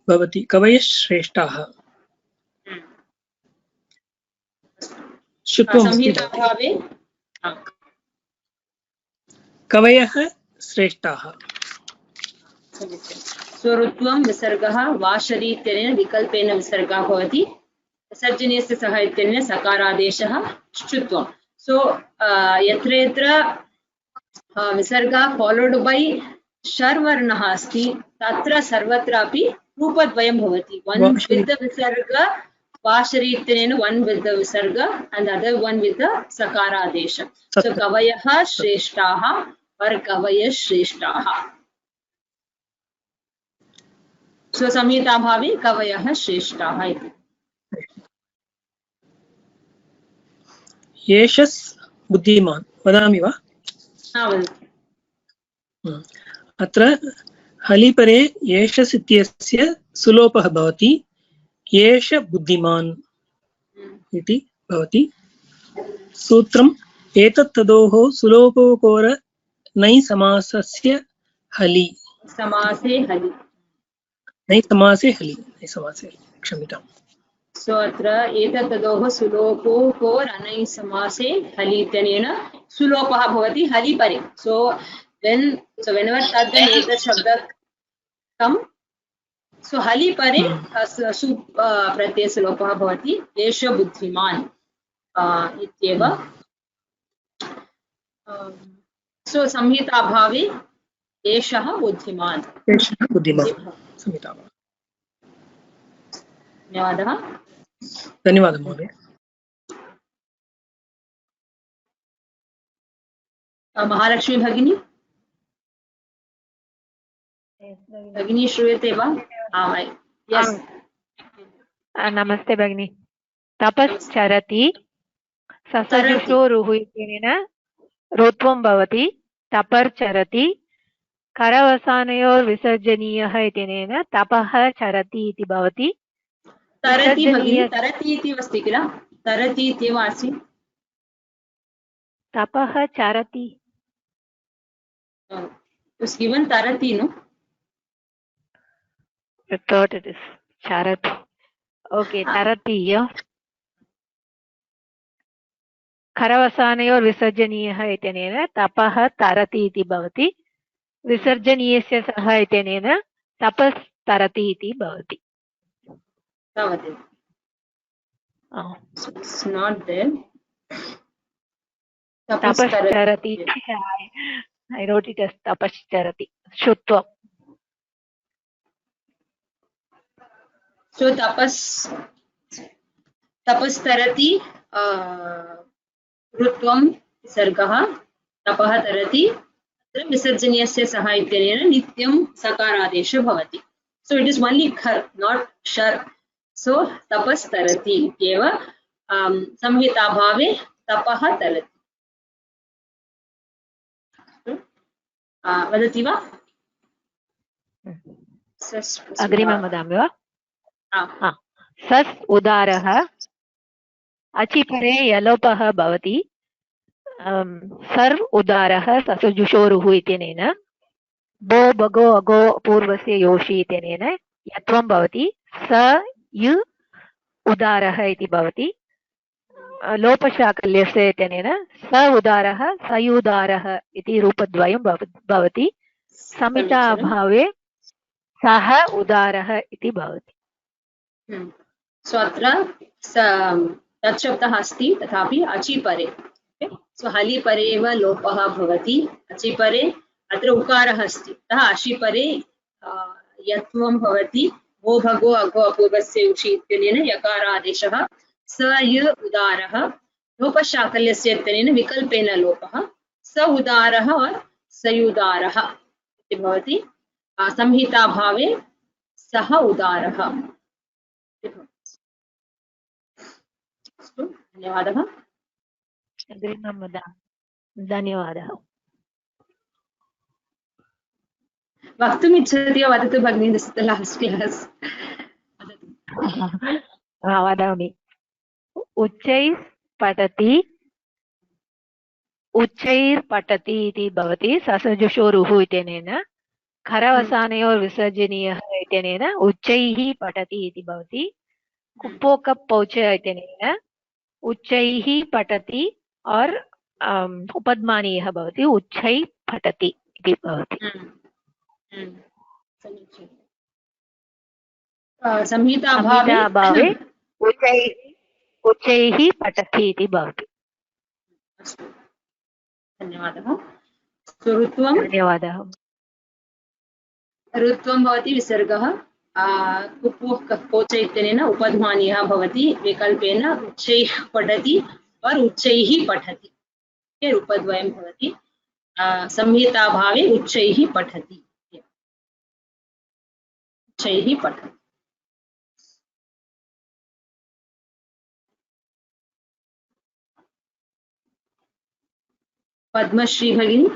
भवति, कवयश्रेष्ठाः संहिताभावे कवयः श्रेष्ठाः। स्वरुत्वं विसर्गः वाशरी इत्यनेन विकल्पेन विसर्गः भवति, विसर्जनीयस्य सः इत्यनेन सकारादेशः श्चुत्वं। सो यत्र यत्र विसर्गः फॉलोड बाय शर्वर्णः अस्ति तत्र सर्वत्रापि रूपद्वयं भवति, one with the visarga washery इत्यनेन one with the visarga and other one with the sakaradesha. So कवयः श्रेष्ठाः और कवयः श्रेष्ठाः। So संहिताभावे कवयः श्रेष्ठाः इति। येषस् बुद्धिमान् वदामि वा? अत्र हलिपरे येषस् इत्यस्य सुलोपः भवति, येष बुद्धिमान् इति भवति। सूत्रम् एतत्तदोः सुलोपोकोर नै समासस्य हलि। समासे हलि। नै समासे हलि। नै समासे हलि। क्षम्यताम्। सो अत्र एतत्तदोः सुलोपोकोर नै समासे हलि इत्यनेन सुलोपः भवति हलि परे। सो whenever तद् एतत् शब्दः come, so हलि परे सु प्रत्ययस्य लोपः भवति, एष बुद्धिमान् इत्येव। सो संहिताभावे एषः बुद्धिमान्। धन्यवादः। धन्यवादः महोदय। महालक्ष्मी भगिनी, भगिनी श्रूयते वा? यस्। नमस्ते भगिनी। तपश्चरति ससजुषोरुः इत्यनेन रोत्वं भवति, तपर्चरति। करवसानयोर्विसर्जनीयः इत्यनेन तपः चरति इति भवति। तरति भगिनी, तरति इति अस्ति किल? तरति इत्येव आसीत्। तपः चरति। It's given tarati, no? I thought it is charati. Okay, tarati, yeah. खरवसानयोर् विसर्जनीयः इत्यनेन तपः तरति इति भवति, विसर्जनीयस्य सः इत्यनेन तपस्तरति इति भवति। So it's not there. तपश्चरति I wrote it as tapashcharati shutvam. So tapastarati ऋत्वं विसर्गः तपः तरति अत्र विसर्जनीयस्य सः इत्यनेन नित्यं सकारादेशः भवति. So it is only khar, not shar. So tapastarati इत्येव संहिताभावे तपः तरति. वदति वा? अग्रिमं वदामि वा? सस् उदारः अचिपरे यलोपः भवति. सर् उदारः ससजुषोरुः इत्यनेन बो भगो अगो पूर्वस्य योषि इत्यनेन यत्वं भवति. स यु उदारः इति भवति. लोपशाकल्यस्य इत्यनेन स उदारः सयुदारः इति रूपद्वयं भवति. समिताभावे सः उदारः इति भवति. सो अत्र तच्छब्दः अस्ति तथापि अचिपरे. सो हलिपरे एव लोपः भवति. अचिपरे अत्र उकारः अस्ति अतः अशिपरे यत्वं भवति. वो भगो अगो अपूर्वस्य उषि इत्यनेन यकारादेशः. स य उदारः लोपशाकल्यस्य इत्यनेन विकल्पेन लोपः. स उदारः और सयुदारः इति भवति. संहिताभावे सः उदारः. धन्यवादः. अग्रिमं वदामि. धन्यवादः. वक्तुम् इच्छति वा? वदतु भगिनी. This is the last class. वदामि. उच्चैर्पठति इति भवति. ससजुषोरुः इत्यनेन खरवसानयोर्विसर्जनीयः इत्यनेन उच्चैः पठति इति भवति. कुप्पोकप्पौच इत्यनेन उच्चैः पठति और उपद्मानीयः भवति. उच्चैः पठति इति भवति. संहिताभावे उच्चैः पठति इति भवति. धन्यवादः. ऋत्वं धन्यवादः. ऋत्वं भवति विसर्गः. कुप्पोच इत्यनेन उपध्मानीयः भवति. विकल्पेन उच्चैः पठति और उच्चैः पठति रूपद्वयं भवति. संहिताभावे उच्चैः पठति. उच्चैः पठति. पद्मश्री भगिनी.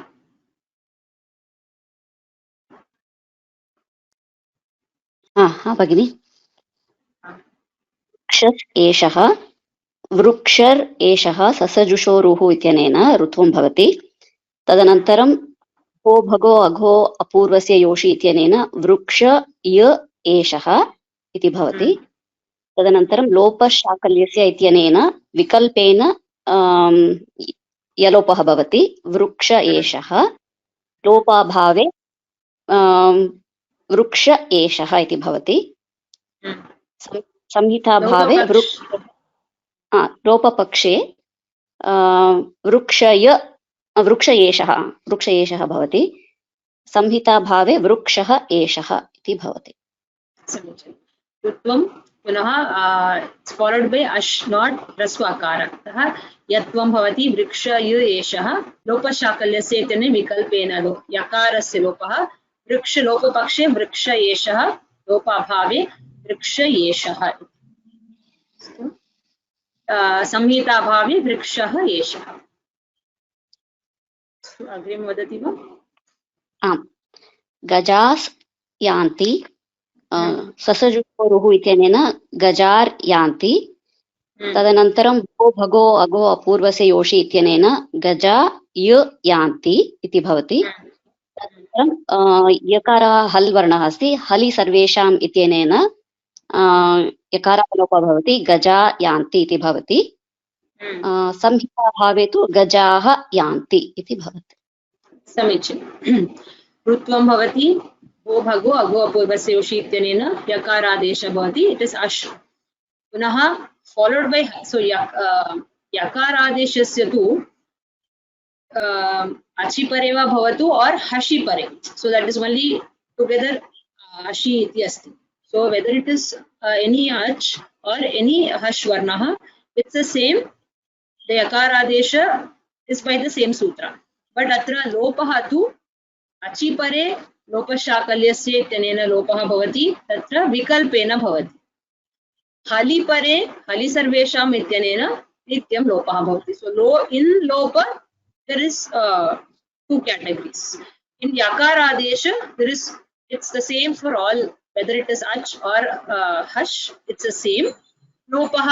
भगिनि. वृक्षस् एषः वृक्षर् एषः ससजुषोरुः इत्यनेन ऋत्वं भवति. तदनन्तरं को भगो अघो अपूर्वस्य योषि इत्यनेन वृक्ष य एषः इति भवति. तदनन्तरं लोपशाकल्यस्य इत्यनेन विकल्पेन यलोपः भवति. वृक्ष एषः लोपाभावे वृक्ष एषः इति भवति. संहिताभावे लोपपक्षे वृक्ष एषः भवति. संहिताभावे वृक्षः एषः इति भवति. ऋत्वं पुनः फॉलोड बाय अश् नॉट ह्रस्वकार. अतः यत्वं भवति वृक्ष य एषः. लोपशाकल्यस्य इत्यनेन विकल्पेन यकारस्य लोपः. वृक्ष लोपपक्षे वृक्ष एषः. लोपाभावे वृक्ष एषः. संहिताभावे वृक्षः एषः. अग्रिमं वदति वा? आम्. गजास् यान्ति. ससजुषोरुः इत्यनेन गजार् यान्ति. तदनन्तरं भो भगो अगो अपूर्वस्य योषि इत्यनेन गजा य यान्ति इति भवति. तदनन्तरं यकारः हल् वर्णः अस्ति. हलि सर्वेषाम् इत्यनेन यकारलोपः भवति. गजा यान्ति इति भवति. संहिताभावे तु गजाः यान्ति इति भवति. समीचीनं. ऋत्वं भवति भो भगो अगो अपूर्वस्य योषि इत्यनेन यकारादेशः भवति. इट् इस् अश्. पुनः followed by, so yakaradeshasya tu achi pare va bhavatu or hashi pare, so that is only together ashi iti asti. So whether it is any ach or any hash varna, it's the same. The yakaradesha is by the same sutra, but atra lopah tu achi pare लोपशाकल्यस्य इत्यनेन लोपः भवति, तत्र विकल्पेन भवति. हलि परे हलि सर्वेषाम् इत्यनेन नित्यं लोपः भवति. So in lopa there is two categories. In yakaradesha there is, it's the same for all, whether it is ach or hash, it's the same. लोपः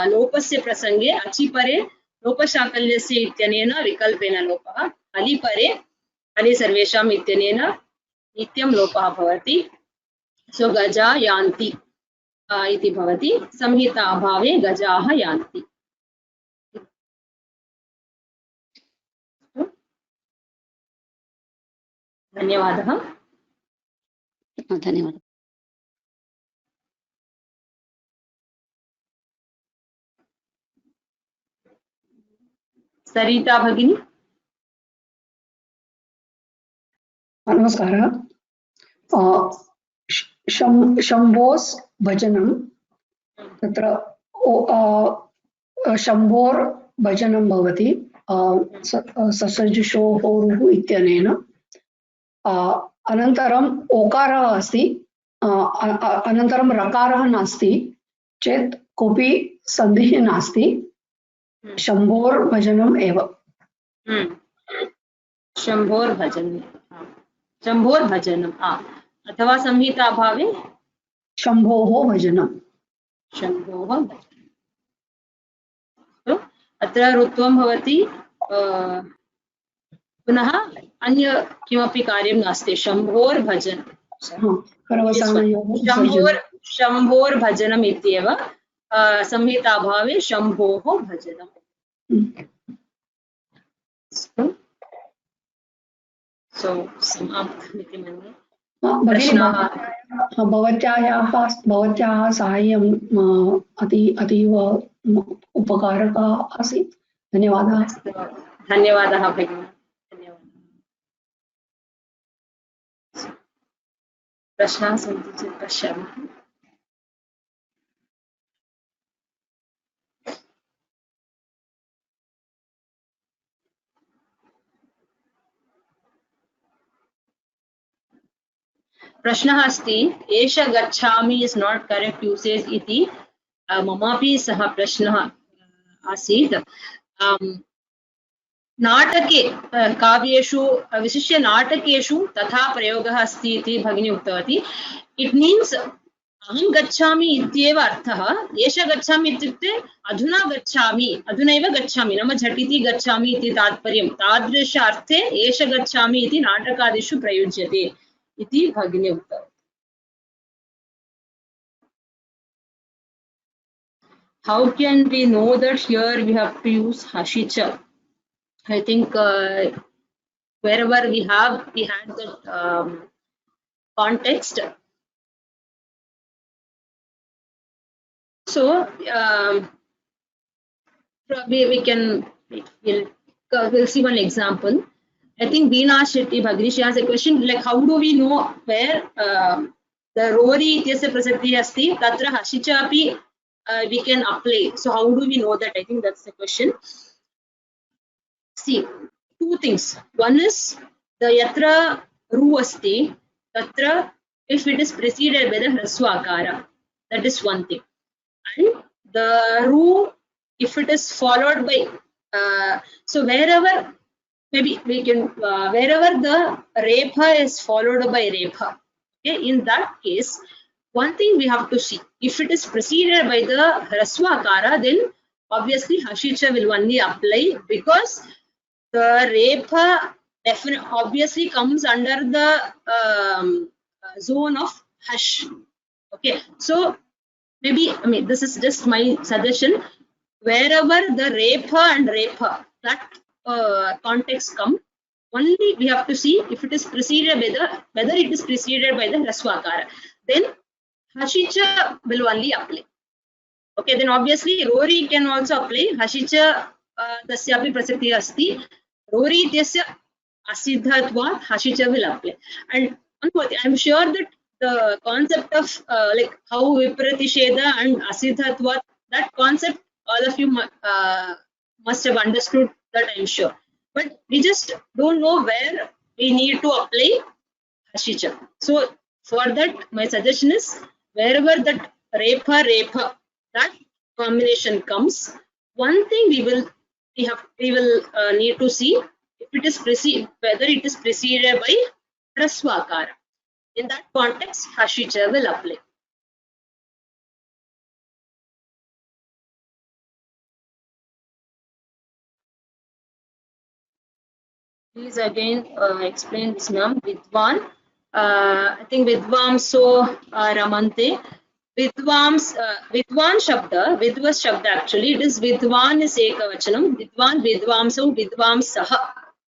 लोपस्य प्रसंगे अचि परे लोपशाकल्यस्य इत्यनेन विकल्पेन लोपः, हलि परे हलि सर्वेषाम् इत्यनेन नित्यं लोपः भवति. सो गजा यान्ति इति भवति. संहिता अभावे गजाः यान्ति. धन्यवादः. धन्यवादः. सरिता भगिनी. नमस्कारः. शम्भोस् भजनं, तत्र शम्भोर् भजनं भवति ससजुषोः इत्यनेन. अनन्तरम् ओकारः अस्ति, अनन्तरं रकारः नास्ति चेत् कोऽपि सन्धिः नास्ति. शम्भोर् भजनम् एव. शम्भोर् भजनं, शम्भोर् भजनम् अथवा संहिता भावे शम्भोः भजनं. शम्भोः भजनम्. अत्र ऋत्वं भवति, पुनः अन्य किमपि कार्यं नास्ति. शम्भोर् भजनं, शम्भोर् भजनम् इत्येव. संहिता भावे शम्भोः भजनम्. So समाप्तमिति मन्ये. भवत्याः साहाय्यम् अतीव उपकारकः आसीत्. धन्यवादः. धन्यवादः भगिनी. धन्यवादः. प्रश्नाः सन्ति चेत् पश्यामः. प्रश्नः अस्ति, एष गच्छामि इस् नाट् करेक्ट् यूसेज् इति ममापि सः प्रश्नः आसीत्. नाटके काव्येषु विशिष्य नाटकेषु तथा प्रयोगः अस्ति इति भगिनी उक्तवती. इट् मीन्स् अहं गच्छामि इत्येव अर्थः. एष गच्छामि इत्युक्ते अधुना गच्छामि, अधुनैव गच्छामि, नाम झटिति गच्छामि इति तात्पर्यं. तादृश अर्थे एष गच्छामि इति नाटकादिषु प्रयुज्यते इति भगिनी उक्तवती. How can we know that here we have to use hashicha? I think wherever we had that context. So probably we'll see one example. I think Veena Shetty Bhagini, she has a question like, how do we know where the Rory ityasya prasakti asti, tatra hashicha api we can apply. So how do we know that? I think that's the question. See, two things. One is the yatra ru asti, tatra if it is preceded by the hraswa akara, that is one thing. And the ru, if it is followed by so wherever, maybe we can wherever the repha is followed by repha, okay, in that case one thing we have to see, if it is preceded by the hraswa akara, then obviously hashicha will only apply, because the repha definitely obviously comes under the zone of hash. Okay, so maybe, I mean, this is just my suggestion, wherever the repha and repha, that context come, only we have to see if it is preceded by the, whether it is preceded by the hraswa akara, then hashicha will only apply. Okay, then obviously Rory can also apply. Hashicha tasyapi prasakti asti. Rory ityasya asiddhatvat Hashicha will apply. And one more thing, I'm sure that the concept of like how Vipratisheda and asiddhatvat, that concept all of you must have understood that, I'm sure. But we just don't know where we need to apply Hashicha. So for that, my suggestion is wherever that repa that combination comes, one thing we will need to see if it is whether it is preceded by Hraswakara. In that context, Hashicha will apply. Please again explain this, ma'am. Vidwan. I think Vidvamso Ramante. Vidwan Shabda, Vidvas Shabda actually, it is Vidwan is Ekavachanam, Vidwan, Vidvamso, Vidvamsaha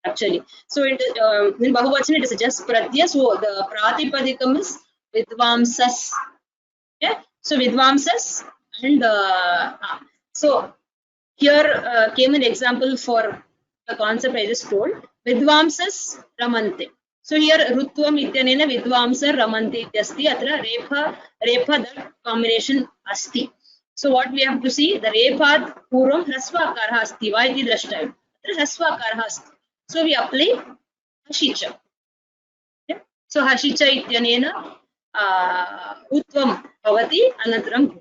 actually. So it in Bahuvachan it is just Pratyaya, so the Pratipadikam is Vidvamsas. Okay, so Vidvamsas and so here came an example for the concept I just told. Vidvamsas Ramante. So here Rutvam ityanena Vidvamsar Ramante ityasti. Atra Repha that combination asti. So what we have to see, the Repad Puram Hrasvakarha asti. Why iti drashtavya? Atra Hrasvakarha asti. So we apply Hashicha. Okay? So Hashicha ityanena Utvam bhavati anantaram.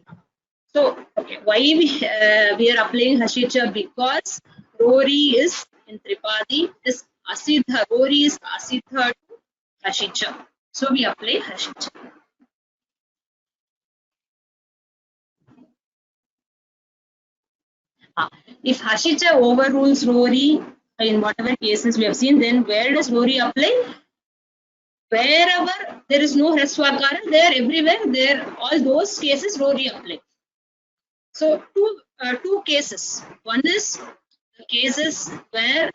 So, okay, why we are applying Hashicha? Because Rory is in Tripadi, is Asiddha. Rory is Asiddha to Hashicha. So we apply Hashicha. If Hashicha overrules Rory in whatever cases we have seen, then where does Rory apply? Wherever there is no Hraswakara, there everywhere, there all those cases Rory apply. So two cases. One is the cases where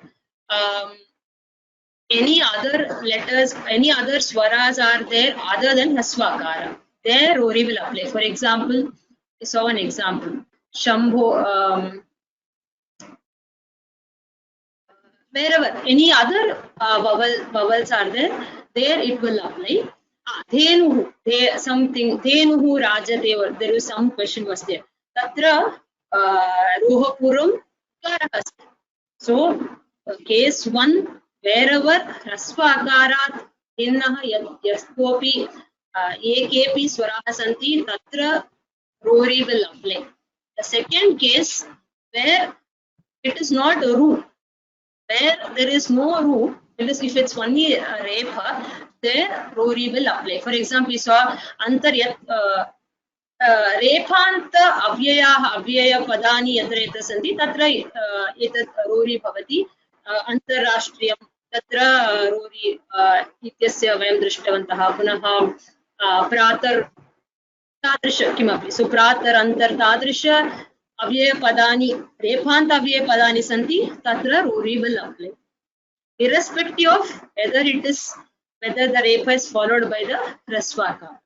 any other letters, any other swaras are there other than Haswakara. There Rory will apply. For example, we saw an example. Shambho, wherever any other vowels are there, there it will apply. Dhenuhu, something, Dhenuhu Rajate, there is some question was there. Tatra Rohapuram Karahasti. So, case 1, wherever Hrasva Akarat Hinnaha Yaskopi Ekepi Swaraha Santi, Tatra Rory will apply. The second case, where it is not a root, where there is no root, because if it's only Repha, there Rory will apply. For example, we saw Antaryat रेफान्त अव्ययाः अव्ययपदानि यत्र यत्र सन्ति तत्र एतत् Rory भवति अन्तर्राष्ट्रीयं तत्र Rory इत्यस्य वयं दृष्टवन्तः पुनः प्रातर् तादृश किमपि सो प्रातर् अन्तर् तादृश अव्ययपदानि रेफान्त अव्ययपदानि सन्ति तत्र Rory will apply irrespective of whether the repa is followed by the hraswaka.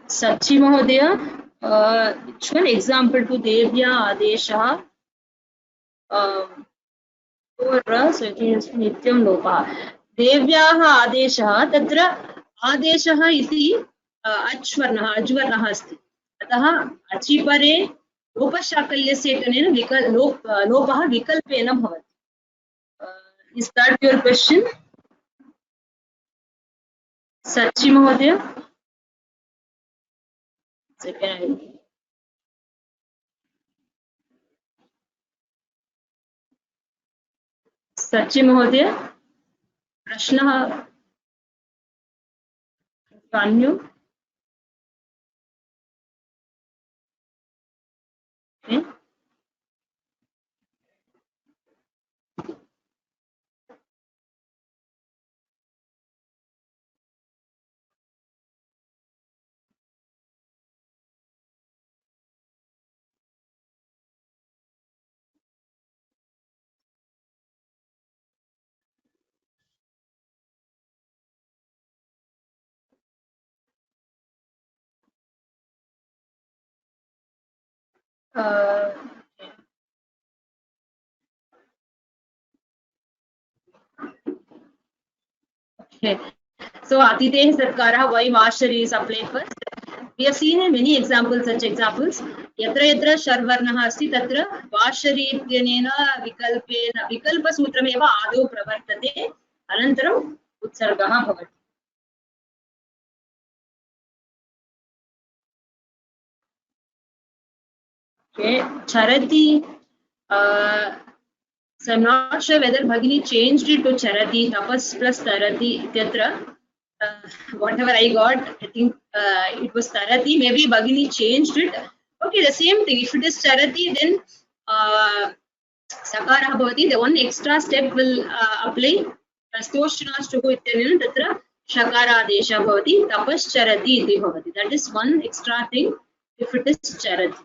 Sachi Mahodaya, which one example to Devya Adesha or so it is Nityam Lopa. Devyaha Adesha Tatra Adesha iti Ajvarnaha asti. Ataha Achipare Lopashakalyasya itanena Lopaha Vikalpena bhavati. Is that your question? Sachi Mahodaya? Second. Sachi Mahodaya, प्रश्नः अन्यो Okay. So Atiteh Satkarah, why Vashari is applied first. We have seen in many examples, such examples. Yatra yatra Sharvarnaha asti tatra Vashari ityanena vikalpena vikalpa sutrameva ado pravartate anantaram utsargaha bhavati. Okay, Charati. So I'm not sure whether Bhagini changed it to Charati, Tapas plus Tarati, etc. Whatever I got, I think it was Tarati. Maybe Bhagini changed it. Okay, the same thing. If it is Charati, then Sakara Bhavati, the one extra step will apply. Rastoshnastuku ityanena tatra Shakara Desha Bhavati, Tapas Charati iti Bhavati. That is one extra thing if it is Charati.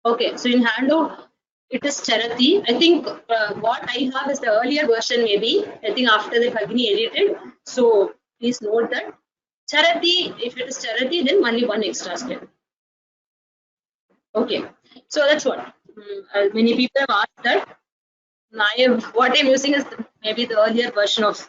Okay, so in handout, it is Charati. I think what I have is the earlier version, maybe. I think after the Bhagini edited. So please note that Charati, if it is Charati, then only one extra step. Okay, so that's what. Many people have asked that. What I'm using is maybe the earlier version of.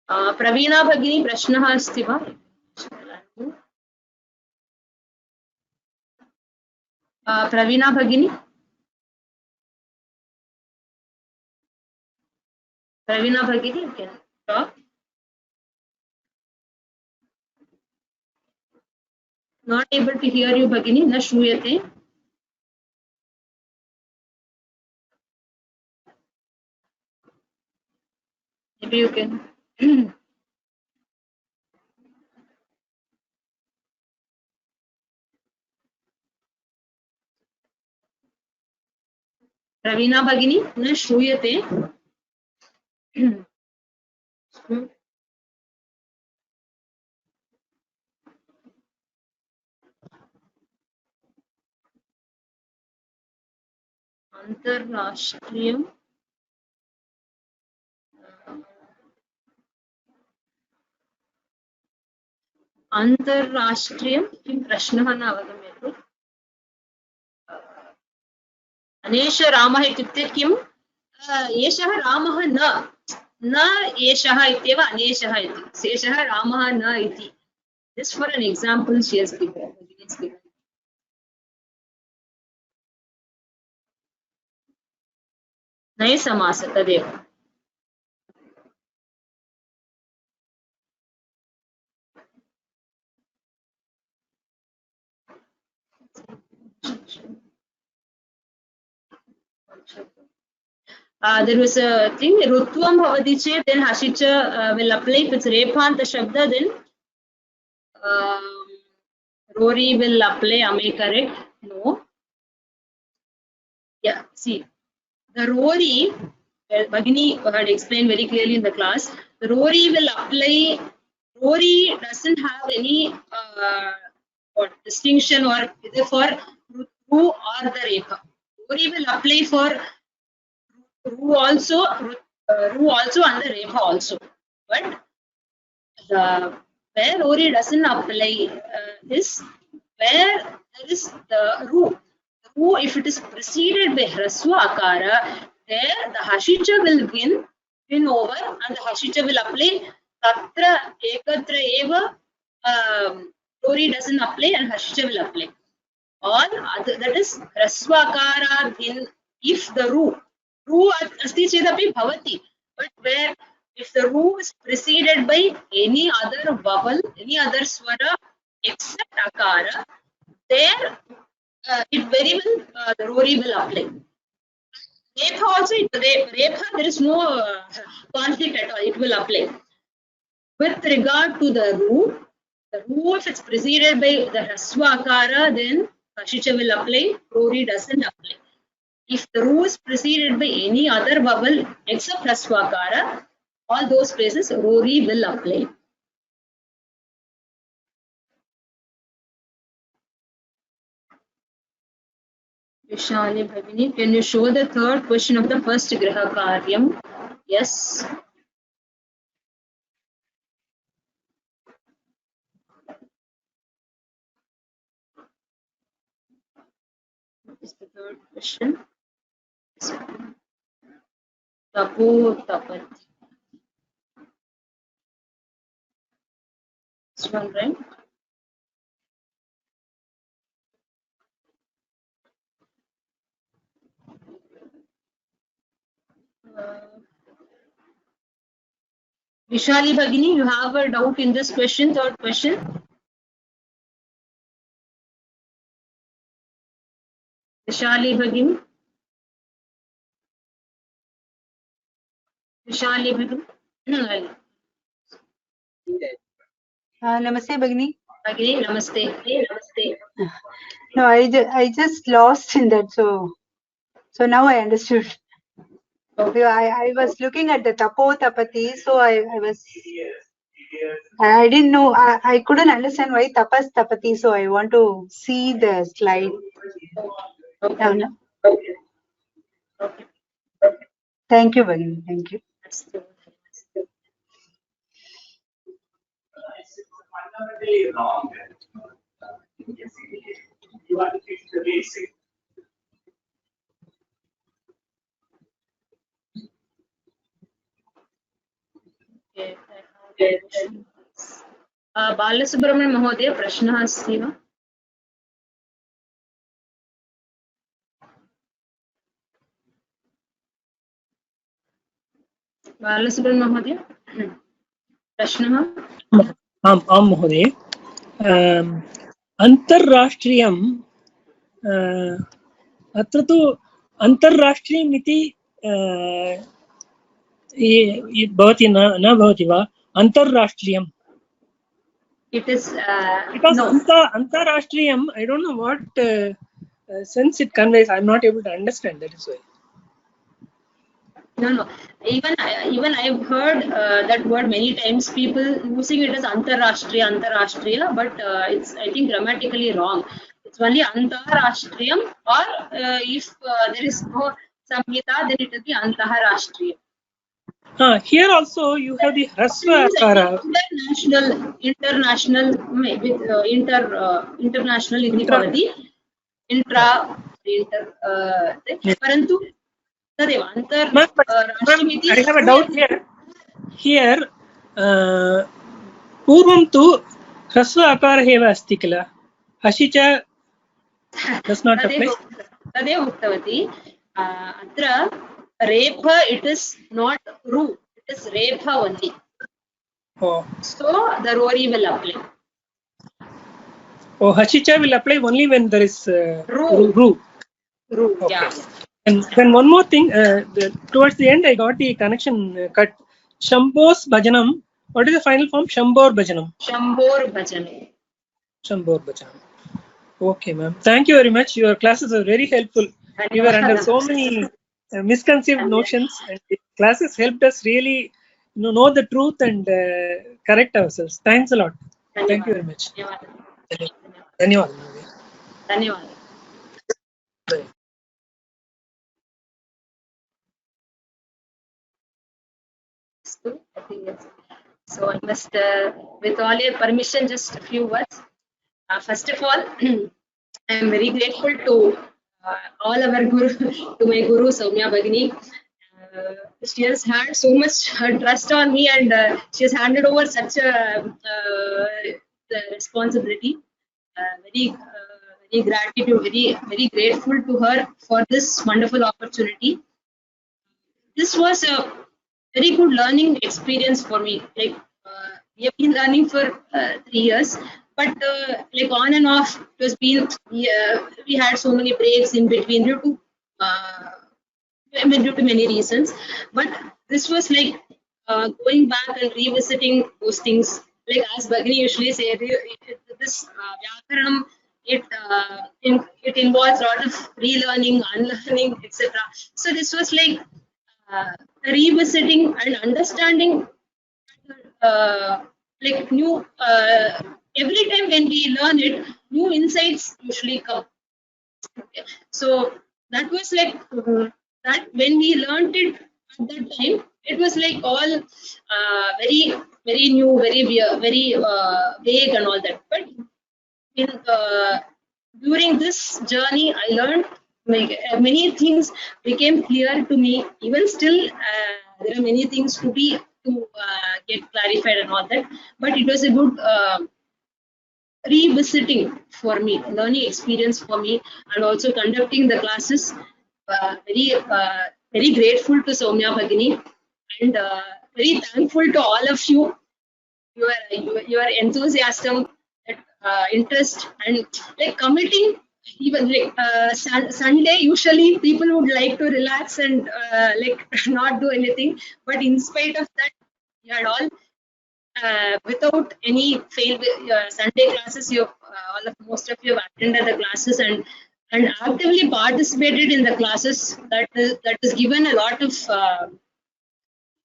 Praveena Bhagini Prashnaha asti va? Praveena Bhagini? Praveena Bhagini, you can talk. Not able to hear you, Bhagini. Na shruyate. Maybe you can. Praveena Bhagini, na shruyate. Antarrashtriyam. Antarrashtriyam किं प्रश्नः न अवगम्यते. अनेश रामः इत्युक्ते किम्? एषः रामः न एषः इत्येव अनेशः इति. एषः रामः न इति. Just for an example she has given. नये समास तदेव. There was a thing, Rutvam Bhavati Chet, then Hashicha will apply. If it's Rephanta Shabda, then Rory will apply. Am I correct? No. Yeah, see, the Rory, Bhagini had explained very clearly in the class, the Rory will apply. Rory doesn't have any distinction or either for Ru or the Rekha. Rory will apply for Ru also and the Rekha also. But where Rory doesn't apply is where there is the Ru. Ru, if it is preceded by Hraswa Akara, there the Hashicha will win over and the Hashicha will apply. Tatra ekatra eva Rory doesn't apply and Hashicha will apply. All other, that is Hraswa Akara win if the Ru asti chedapi bhavati. But where if the Ru is preceded by any other vowel, any other swara except Akara, there it very well the Rory will apply. Repha also, Repha there is no conflict at all, it will apply. With regard to the Ru if it's preceded by the Hraswa Akara, then Hashicha will apply, Rory doesn't apply. If the Ru is preceded by any other vowel except Hraswa Akara, all those places Rory will apply. Vishali Bhagini, can you show the third question of the first Griha Karyam? Yes. What is the third question? Tapo Tapat. This one, right? Vishali Bhagini, you have a doubt in this question, third question? Vishali Bhagini? Vishali Bhagini? Namaste, Bhagini. Bhagini, namaste. Namaste. No, I just lost in that, so now I understood. Okay. I was looking at the Tapo Tapati, so I didn't know, I couldn't understand why Tapas Tapati, so I want to see the slide. Okay. No. Okay. Okay. Thank you, Bhagini. Thank you. Balasubrahmanya महोदय प्रश्नः अस्ति वा? बालसुब्रह्मण्य महोदय प्रश्नः? आं महोदय, अन्तर्राष्ट्रीयं अत्र तु अन्तर्राष्ट्रीयम् इति भवति न भवति वा? अन्तर्राष्ट्रीयम् It is because no. Antarashtriyam, I don't know what sense it conveys. I'm not able to understand, that is why. No. Even I've heard that word many times. People using it as Antarashtriya, but it's, I think, grammatically wrong. It's only Antarashtriyam, or if there is no Samhita, then it will be Antarashtriya. Here also you have the Hrasva Akara. International with international इति भवति, परन्तु तदेव अन्तर्राष्ट्रीयमिति. I have a doubt here पूर्वं तु ह्रस्व आकारः एव अस्ति किल, हसि च does not apply. तदेव उक्तवती. अत्र रेफ, it is not ru, it is repa only. Oh. So the rori will apply. Oh, Hashicha will apply only when there is ru. Okay. Yeah. And then one more thing, towards the end I got the connection cut. Shambho's Bhajanam. What is the final form? Shambhor Bhajanam. Shambhor Bhajanam. Shambhor Bhajanam. Okay, ma'am. Thank you very much. Your classes are very helpful. We were under so many misconceived notions, and the classes helped us really know the truth and correct ourselves. Thanks a lot. Thank you very much. Dhanyawad. So I must, with all your permission, just a few words. First of all, I am very grateful to all our guru, to my guru Soumya Bhagini. She has had so much trust on me, and she has handed over such a responsibility. Very gratitude, very grateful to her for this wonderful opportunity. This was a very good learning experience for me. Like we have been learning for 3 years, but like on and off, it was been we had so many breaks in between due to many reasons. But this was like going back and revisiting those things. Like as Bhagini usually say, this Vyakaranam, it involves a lot of relearning, unlearning, etc. So this was like revisiting and understanding like new. Every time when we learn it, new insights usually come. Okay. So that was like that when we learned it at that time, it was like all very very new, very very vague and all that. But in during this journey, I learned like many things became clear to me. Even still, there are many things to get clarified and all that. But it was a good revisiting for me, learning experience for me, and also conducting the classes. Very grateful to Soumya Bhagini, and very thankful to all of you. Your enthusiasm, interest, and like committing. Even like Sunday, usually people would like to relax and like not do anything. But in spite of that, you had all without any fail. Sunday classes, most of you have attended the classes and actively participated in the classes. That is given a lot of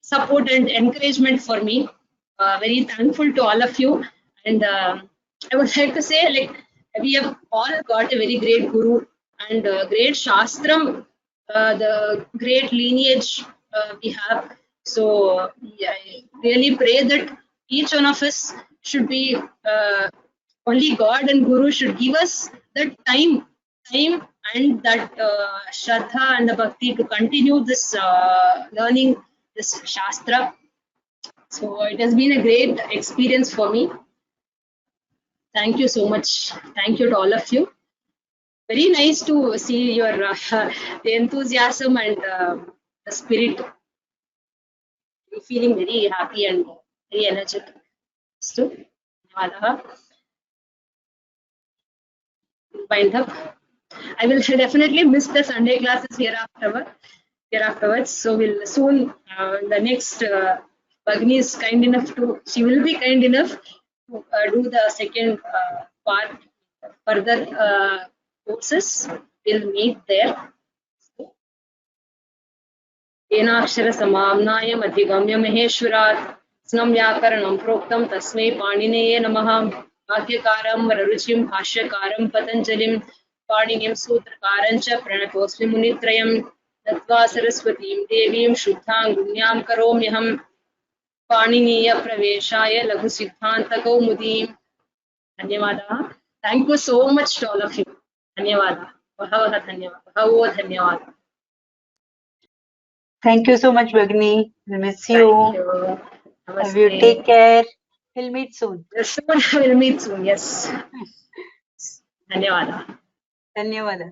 support and encouragement for me. Very thankful to all of you, and I would like to say, like, we have all got a very great guru and great shastram, the great lineage we have. So yeah, I really pray that each one of us should be only God and Guru should give us that time and that shraddha and the bhakti to continue this learning this shastra. So it has been a great experience for me. Thank you so much. Thank you to all of you. Very nice to see your the enthusiasm and the spirit. You're feeling very happy and very energetic. So, wind up. I will definitely miss the Sunday classes hereafterwards. So we'll soon the next Bhagini is kind enough to. She will be kind enough to do the second part. Further courses will meet there. येनाक्षर समाम्नायम् अधिगम्य महेश्वरात् स्नं व्याकरणं प्रोक्तं तस्मै पाणिनेये नमः। वाक्यकारं वररुचिं भाष्यकारं पतञ्जलिं पाणिनिं सूत्रकारं च प्रणतोऽस्मि मुनित्रयं। नत्वा सरस्वतीं देवीं शुद्धां गुण्यां करोम्यहं। पाणिनीयप्रवेशाय लघुसिद्धान्तकौमुदीं। धन्यवादाः। Thank you so much to all of you. धन्यवादाः। बहवः धन्यवादाः। बहवो धन्यवादाः। Thank you so much, Bhagini. We'll miss you. Thank you. Have you take care. We'll meet soon. Soon we'll meet soon. Yes. धन्यवादाः। धन्यवाद.